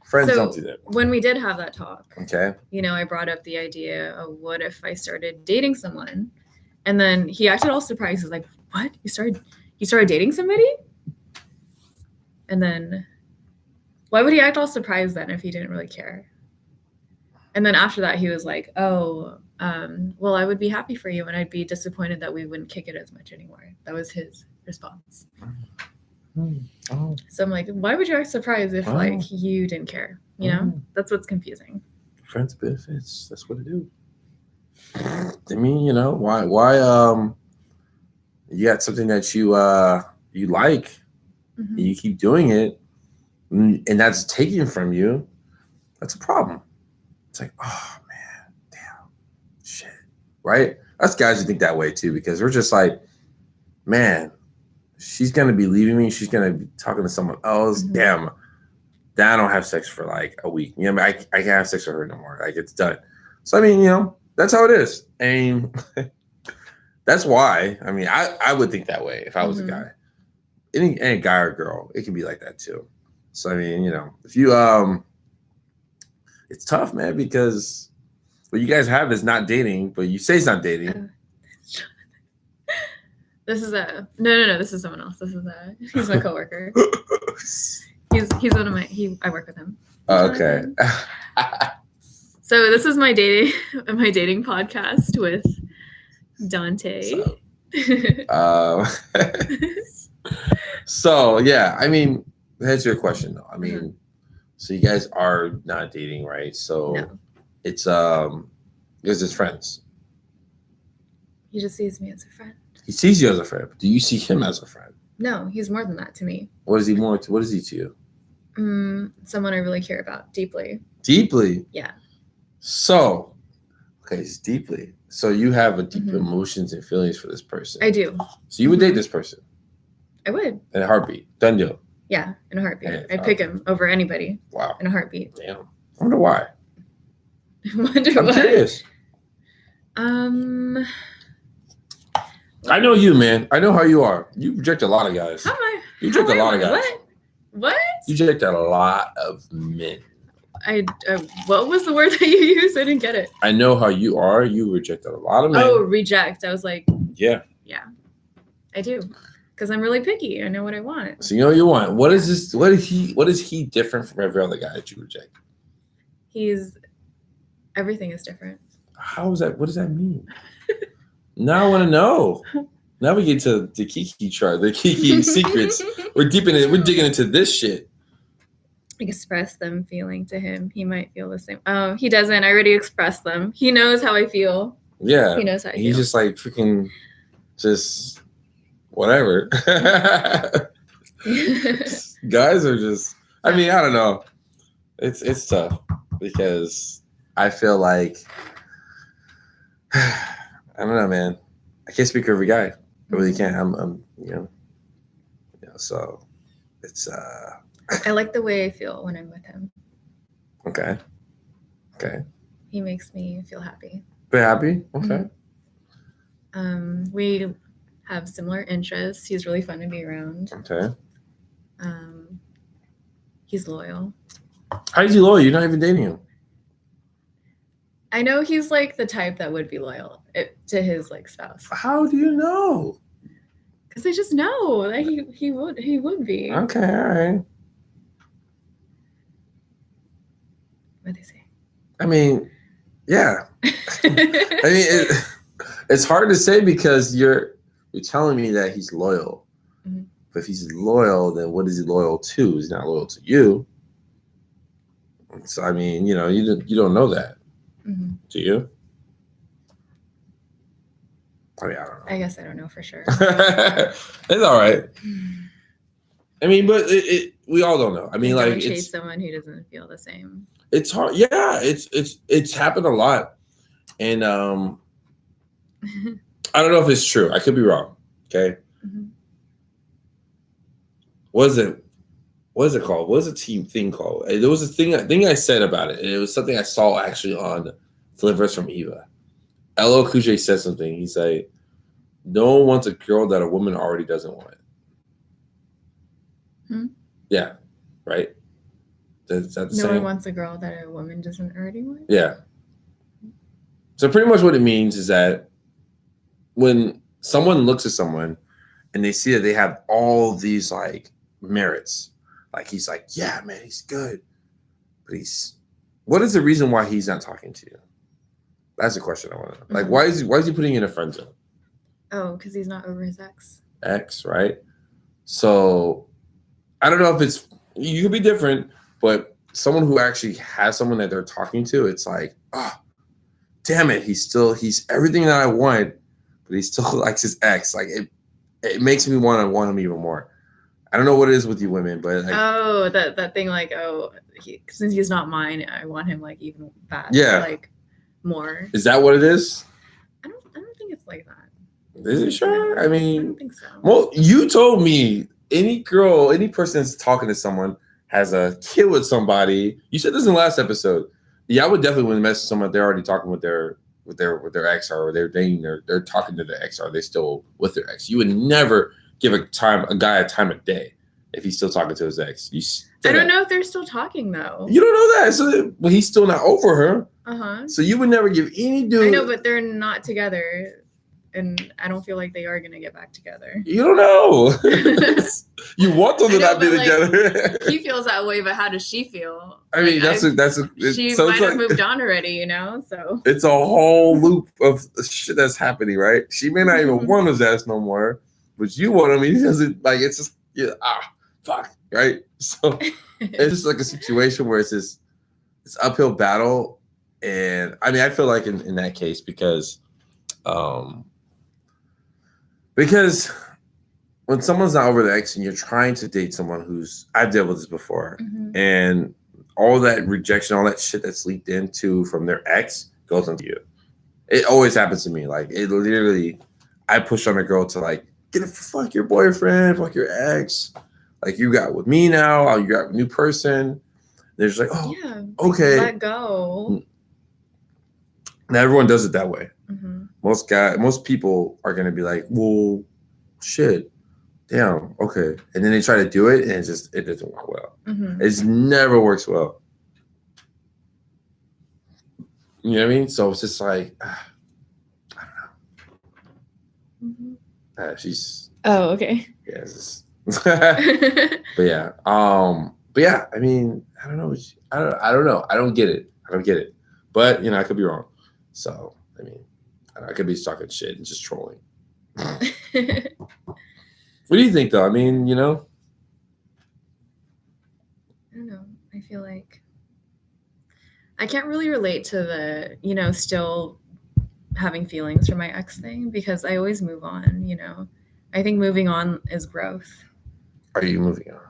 friends don't do that. When we did have that talk, okay, you know, I brought up the idea of what if I started dating someone? And then he acted all surprised. He was like, what? You started dating somebody? And then... why would he act all surprised then if he didn't really care? And then after that, he was like, oh, well, I would be happy for you and I'd be disappointed that we wouldn't kick it as much anymore. That was his response. Oh. So I'm like, why would you act surprised if like you didn't care? You know, that's what's confusing. Friends benefits. That's what it do. I mean, you know, why you got something that you like and you keep doing it, and that's taken from you, that's a problem. It's like, oh man, damn, shit, right? Us guys who think that way too, because we're just like, man, she's gonna be leaving me. She's gonna be talking to someone else. Damn, then I don't have sex for like a week. You know, I can't have sex with her no more. Like, it's done. So I mean, you know, that's how it is, and that's why. I mean, I would think that way if I was a guy. Any guy or girl, it can be like that too. So I mean, you know, if you it's tough, man, because what you guys have is not dating, but you say it's not dating. This is no. This is someone else. He's my coworker. he's one of I work with him. Okay. So this is my dating podcast with Dante. So yeah, I mean, that's your question though. I mean, so you guys are not dating, right? So No. it's just friends. He just sees me as a friend. He sees you as a friend. But do you see him as a friend? No, he's more than that to me. What is he more to? What is he to you? Someone I really care about deeply. Deeply. Yeah. So, okay, it's deeply. So you have a deep emotions and feelings for this person. I do. So you would date this person? I would. In a heartbeat. Done deal. Yeah, in a heartbeat. I'd pick him over anybody. Wow. In a heartbeat. Damn. I wonder why. I'm curious. I know you, man. I know how you are. You reject a lot of guys. How am I? You reject a lot of guys. What? You reject a lot of men. What was the word that you used? I didn't get it. I know how you are. You reject a lot of men. Oh, reject. I was like, yeah. Yeah, I do. Because I'm really picky. I know what I want. So you know what you want. What is this? What is he different from every other guy that you reject? Everything is different. How is that? What does that mean? Now I want to know. Now we get to the Kiki chart, the Kiki secrets. We're digging into this shit. Express them feeling to him. He might feel the same. Oh, he doesn't. I already expressed them. He knows how I feel. Yeah. He knows how I feel. He's just like freaking just whatever. Guys are just, I mean, I don't know. It's tough because I feel like, I don't know, man. I can't speak for every guy. I really can't. I'm so it's I like the way I feel when I'm with him. Okay. He makes me feel happy. Very happy? Okay. We have similar interests. He's really fun to be around. Okay. He's loyal. How is he loyal? You're not even dating him. I know he's like the type that would be loyal to his like spouse. How do you know? Because I just know that he would be. Okay, all right. What'd they say? I mean, yeah. I mean, it's hard to say because you're telling me that he's loyal. Mm-hmm. But if he's loyal, then what is he loyal to? He's not loyal to you. So I mean, you don't know that. Mm-hmm. Do you? I mean, I don't know. I guess I don't know for sure. It's all right. I mean, but we all don't know. I mean, don't chase someone who doesn't feel the same. It's hard. Yeah, it's happened a lot, and I don't know if it's true. I could be wrong. Okay. Mm-hmm. What is it called? What is the team thing called? There was a thing I said about it, and it was something I saw actually on Deliverance from Eva. LL Cool J said something. He's like, no one wants a girl that a woman already doesn't want. Yeah, right? Is that the same? No one wants a girl that a woman doesn't already want? Yeah. So pretty much what it means is that when someone looks at someone and they see that they have all these like merits, like he's like, yeah, man, he's good. But what is the reason why he's not talking to you? That's the question I want to know. Like, why is he putting you in a friend zone? Oh, because he's not over his ex. Ex, right? So I don't know if you could be different, but someone who actually has someone that they're talking to, it's like, oh, damn it, he's everything that I want, but he still likes his ex. Like it makes me want him even more. I don't know what it is with you women, but like, that thing like, since he's not mine, I want him like even bad. Yeah, like more. Is that what it is? I don't think it's like that. Is it sure? I mean, I don't think so. Well, you told me any person that's talking to someone has a kid with somebody. You said this in the last episode. Yeah, I would definitely want to mess with someone if they're already talking with their ex, or they're dating, or they're talking to their ex, or are they still with their ex? You would never give a guy a time of day if he's still talking to his ex. I don't know if they're still talking though. You don't know that. So he's still not over her. Uh-huh. So you would never give any dude. I know, but they're not together. and I don't feel like they are gonna get back together. You don't know. You want them to not be together. He feels that way, but how does she feel? I mean, she might have moved on already, you know. So it's a whole loop of shit that's happening, right? She may not even want his ass no more, but you want him. He doesn't like. It's just fuck, right? So it's just like a situation where it's this uphill battle, and I mean, I feel like in that case because when someone's not over the ex and you're trying to date someone who's, I've dealt with this before, and all that rejection, all that shit that's leaked into from their ex goes into you. It always happens to me. Like it literally, I push on a girl to like, fuck your boyfriend, fuck your ex. Like you got with me now, you got a new person. They're just like, oh, yeah, okay. Let go. Now everyone does it that way. Most people are gonna be like, well, shit, damn, okay, and then they try to do it, and it doesn't work well. It never works well. You know what I mean? So it's just like, I don't know. She's. Oh, okay. Yeah. But yeah. I mean, I don't know. I don't know. I don't get it. But I could be wrong. So I mean, I could be talking shit and just trolling. What do you think, though? I mean, I don't know. I feel like I can't really relate to the, still having feelings for my ex thing because I always move on, I think moving on is growth. Are you moving on?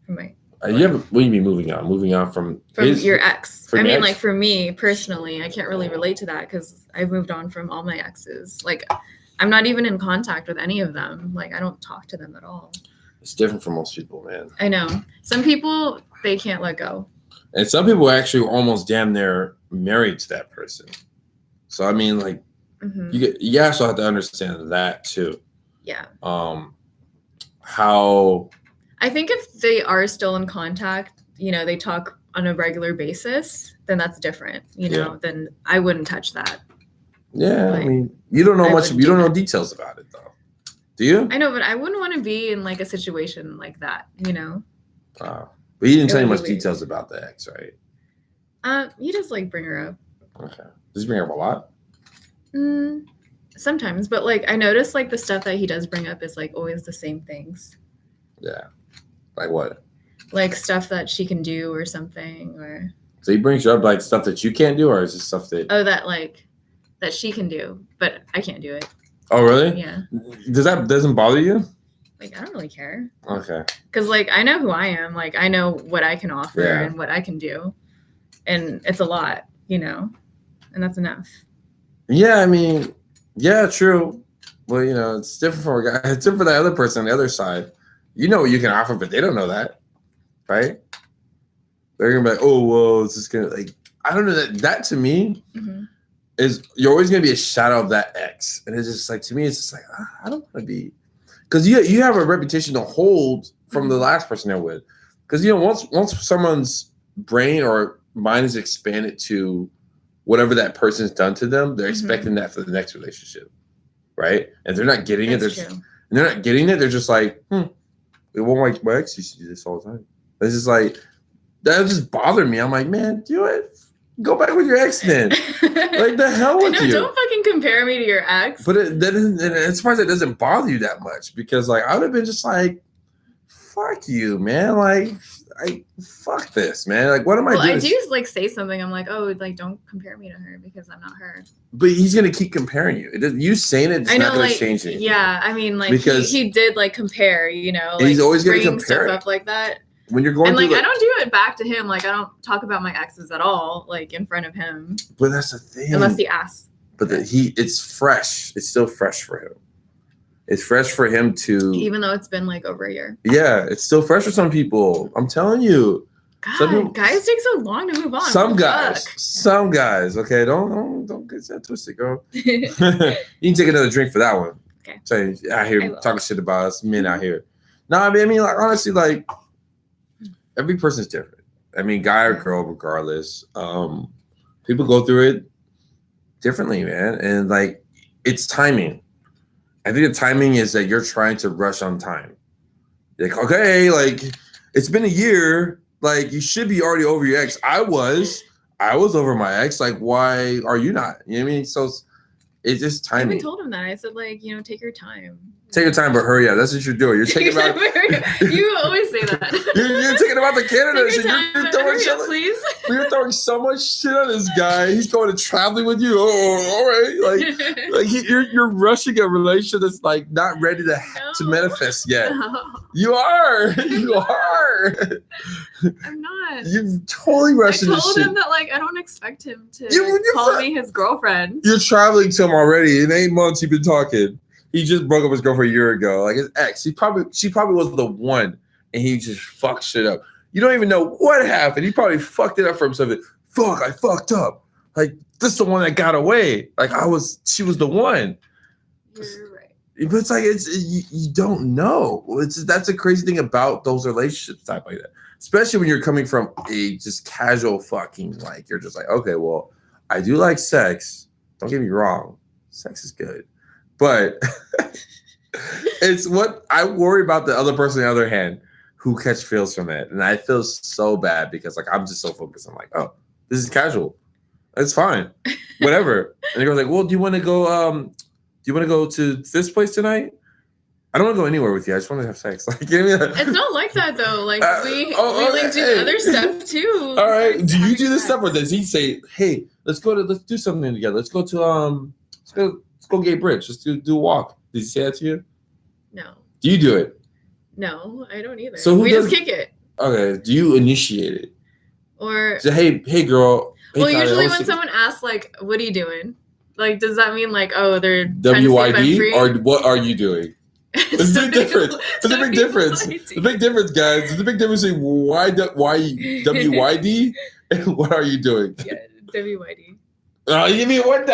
From my... what do you mean moving on? Moving on from your ex. I mean, ex? like for me personally, I can't really relate to that because I've moved on from all my exes. Like, I'm not even in contact with any of them. Like, I don't talk to them at all. It's different for most people, man. I know. Some people, they can't let go. And some people actually almost damn near married to that person. So, I mean, like, you also have to understand that, too. Yeah. How... I think if they are still in contact, they talk on a regular basis, then that's different, then I wouldn't touch that. Yeah, I mean, you don't know much. You don't know details about it, though. Do you? I know, but I wouldn't want to be in like a situation like that, But he didn't tell you much details about the ex, right? He just like bring her up. Okay. Does he bring her up a lot? Sometimes, but like I notice like the stuff that he does bring up is like always the same things. Yeah. Like what? Like stuff that she can do or something, or. So he brings you up like stuff that you can't do, or is it stuff that? Oh, that she can do, but I can't do it. Oh, really? Yeah. Doesn't bother you? Like, I don't really care. Okay. Because, like, I know who I am. Like, I know what I can offer and what I can do. And it's a lot, and that's enough. Yeah, I mean, yeah, true. Well, it's different for a guy. It's different for the other person on the other side. You know what you can offer, but they don't know that, right? They're going to be like, oh, well, it's just going to, like, I don't know. That to me is, you're always going to be a shadow of that ex. And it's just like, to me, it's just like, I don't want to be. Because you have a reputation to hold from the last person they're with. Because, once someone's brain or mind is expanded to whatever that person's done to them, they're expecting that for the next relationship, right? And they're not getting it. They're not getting it. They're just like, well, my ex used to do this all the time. It's just like, that just bothered me. I'm like, man, do it. Go back with your ex then. Like, the hell with you. Don't fucking compare me to your ex. But it's surprised it doesn't bother you that much because, like, I would have been just like, fuck you, man. Like, fuck this, man. Like, what am I doing? I do, like, say something. I'm like, oh, like, don't compare me to her because I'm not her. But he's going to keep comparing you. You saying it's not going to change anything. Yeah, I mean, like, because he did, like, compare, like, he's always going to compare stuff up like that. When you're going I don't do it back to him. Like, I don't talk about my exes at all, like, in front of him. But that's the thing. Unless he asks. But it's fresh. It's still fresh for him. It's fresh for him to... Even though it's been, like, over a year. Yeah, it's still fresh for some people. I'm telling you. God, guys take so long to move on. Some guys. Okay, don't get that twisted, girl. You can take another drink for that one. Okay. So out here talking shit about us men out here. No, I mean, like, honestly, like, every person's different. I mean, guy or girl, regardless. People go through it differently, man. And, like, it's timing. I think the timing is that you're trying to rush on time. Like, okay, like it's been a year. Like you should be already over your ex. I was over my ex. Like, why are you not? You know what I mean? So it's just I timing. even told him that. I said, like, take your time. Take your time, but hurry up. That's what you're doing. You're taking about. You always say that. You're taking about the candidates. Take your time, You're throwing hurry up, shit. please. We're throwing so much shit on this guy. He's going to traveling with you. Oh, all right. Like you're rushing a relationship that's like not ready to manifest yet. No. You are. You are. I'm not. You're totally rushing this shit. I told him that like I don't expect him to call me his girlfriend. You're traveling to him already. In 8 months, you've been talking. He just broke up with his girlfriend a year ago. Like his ex. She probably was the one, and he just fucked shit up. You don't even know what happened. He probably fucked it up for himself. Fuck, I fucked up. Like this is the one that got away. Like she was the one. You're right. But it's like you don't know. That's a crazy thing about those relationships type like that. Especially when you're coming from a just casual fucking like you're just like, okay, well, I do like sex. Don't get me wrong. Sex is good. But it's what I worry about the other person on the other hand who catch feels from it. And I feel so bad because like I'm just so focused. I'm like, oh, this is casual. It's fine. Whatever. And the girl's like, well, do you want to go to this place tonight? I don't want to go anywhere with you. I just want to have sex. Like, give me that. It's not like that though. Like we like do other stuff too. All right. Do you do this stuff or does he say, hey, let's do something together. Let's go Gay Bridge. Let's do a walk. Did he say that to you? No. Do you do it? No, I don't either. So we just kick it. Okay. Do you initiate it? Or say, hey girl. Hey, well, Tyler, usually when someone asks like, what are you doing? Like, does that mean like, oh, they're WYD or what are you doing? There's a big difference. There's a big difference. There's a big difference, guys. There's a big difference between why WYD and what are you doing? Yeah, WYD. Oh, you mean what the?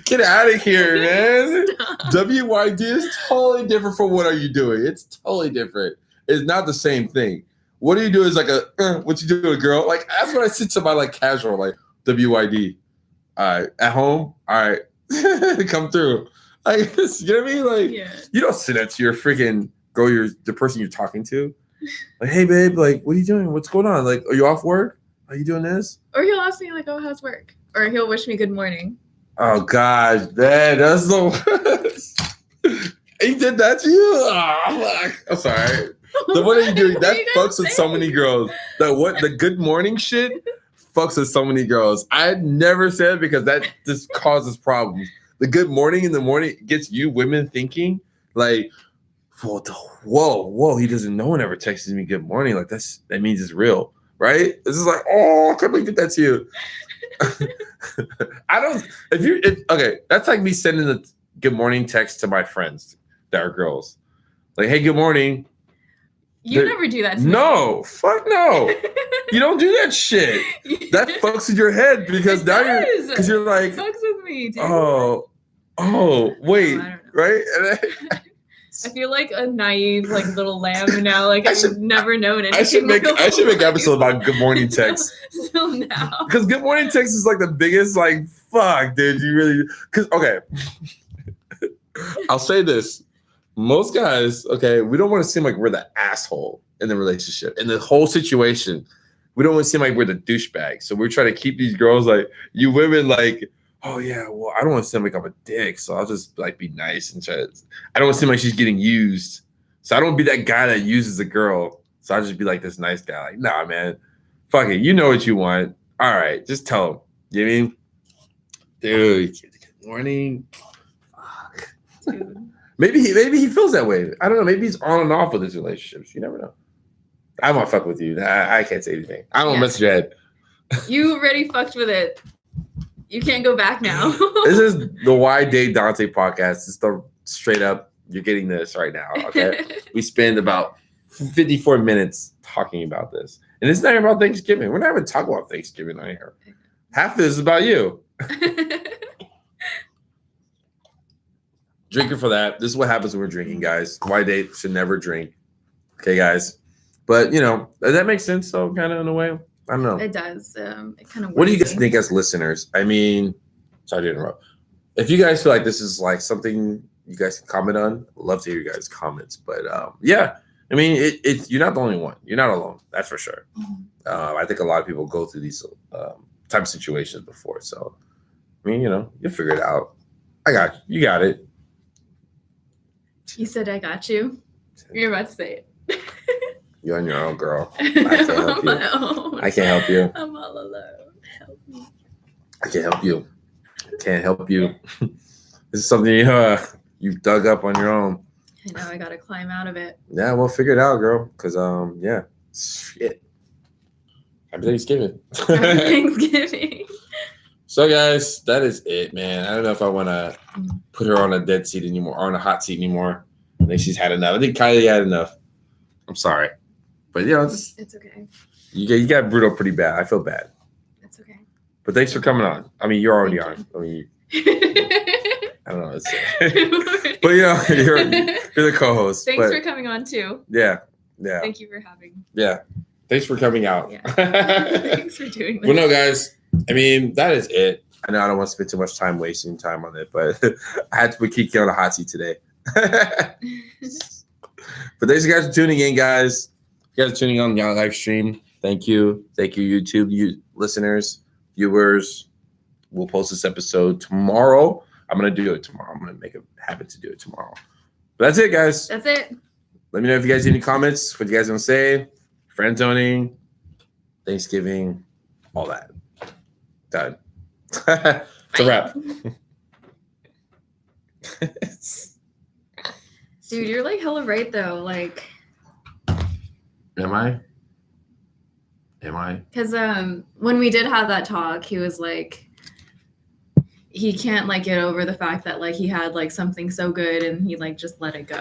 Get out of here, man. Stop. WYD is totally different from what are you doing? It's totally different. It's not the same thing. What do you do is like what you do to a girl? Like that's when I see somebody like casual, like WYD. All right, at home, all right, come through. Like, you know what I mean? Like, yeah. You don't say that to your freaking girl, the person you're talking to. Like, hey, babe, like, what are you doing? What's going on? Like, are you off work? Are you doing this? Or he'll ask me, like, oh, how's work? Or he'll wish me good morning. Oh, God, man, that's the worst. He did that to you? Oh, I'm sorry. The what are you doing? That fucks with so many girls. The good morning shit fucks with so many girls. I never said it because that just causes problems. The good morning in the morning gets you women thinking like, whoa, he doesn't. No one ever texted me good morning. Like that means it's real, right? This is like, oh, I can't believe that to you. Okay, that's like me sending a good morning text to my friends that are girls. Like, hey, good morning. You never do that to me. No, fuck no. You don't do that shit. That fucks with your head because you're like, it fucks with me, dude. Oh, wait, right? I feel like a naive, like little lamb now. Like I've never known anything. I should make an episode about good morning text. Still now, because good morning text is like the biggest. Like, fuck, dude, you really? Because okay, I'll say this: most guys, okay, we don't want to seem like we're the asshole in the relationship, in the whole situation. We don't want to seem like we're the douchebag. So we're trying to keep these girls like you women like. Oh yeah, well I don't want to seem like I'm a dick, so I'll just like be nice and try to. I don't want to seem like she's getting used, so I don't be that guy that uses a girl. So I just be like this nice guy, like nah, man, fuck it, you know what you want. All right, just tell him. You know what I mean, dude? Good morning. Fuck. Dude. Maybe he feels that way. I don't know. Maybe he's on and off with his relationships. You never know. I won't fuck with you. I can't say anything. I don't mess with your head. You already fucked with it. You can't go back now. This is the Why Date Dante podcast. It's the straight up, you're getting this right now, okay? We spend about 54 minutes talking about this. And it's not even about Thanksgiving. We're not even talking about Thanksgiving on here. Half of this is about you. Drinking for that. This is what happens when we're drinking, guys. Why Date should never drink. Okay, guys? But, that makes sense, so kind of in a way. I don't know. It does. It kind of. What do you guys think as listeners? I mean, sorry to interrupt. if you guys feel like this is like something you guys can comment on, I'd love to hear you guys' comments. But yeah, I mean, you're not the only one. You're not alone. That's for sure. I think a lot of people go through these type of situations before. So, I mean, you'll figure it out. I got you. You got it. You said I got you. You're about to say it. You're on your own, girl. I can't help you. I can't help you. I'm all alone. Help me. I can't help you. Can't help you. This is something you dug up on your own. I know. I gotta climb out of it. Yeah, we'll figure it out, girl. Cause yeah, shit. Happy Thanksgiving. Happy Thanksgiving. So guys, that is it, man. I don't know if I want to put her on a dead seat anymore, or on a hot seat anymore. I think she's had enough. I think Kylie had enough. I'm sorry, but it's okay. You got brutal pretty bad. I feel bad. It's okay. But thanks for coming on. I mean, you're already on. I mean, I don't know what to say. But you're the co-host. Thanks for coming on too. Yeah. Thank you for having. Yeah. Thanks for coming out. Yeah. Thanks for doing this. Well, no, guys. I mean, that is it. I know I don't want to spend too much time wasting time on it, but I had to put Kiki on a hot seat today. But thanks you guys for tuning in, guys. You guys are tuning on the live stream. Thank you. Thank you, YouTube listeners, viewers. We'll post this episode tomorrow. I'm going to do it tomorrow. I'm going to make a habit to do it tomorrow. But that's it, guys. That's it. Let me know if you guys have any comments, what you guys want to say, friend zoning, Thanksgiving, all that. Done. It's a wrap. Dude, you're like hella right though. Like, am I? Because when we did have that talk, he was like, he can't like get over the fact that like he had like something so good and he like just let it go.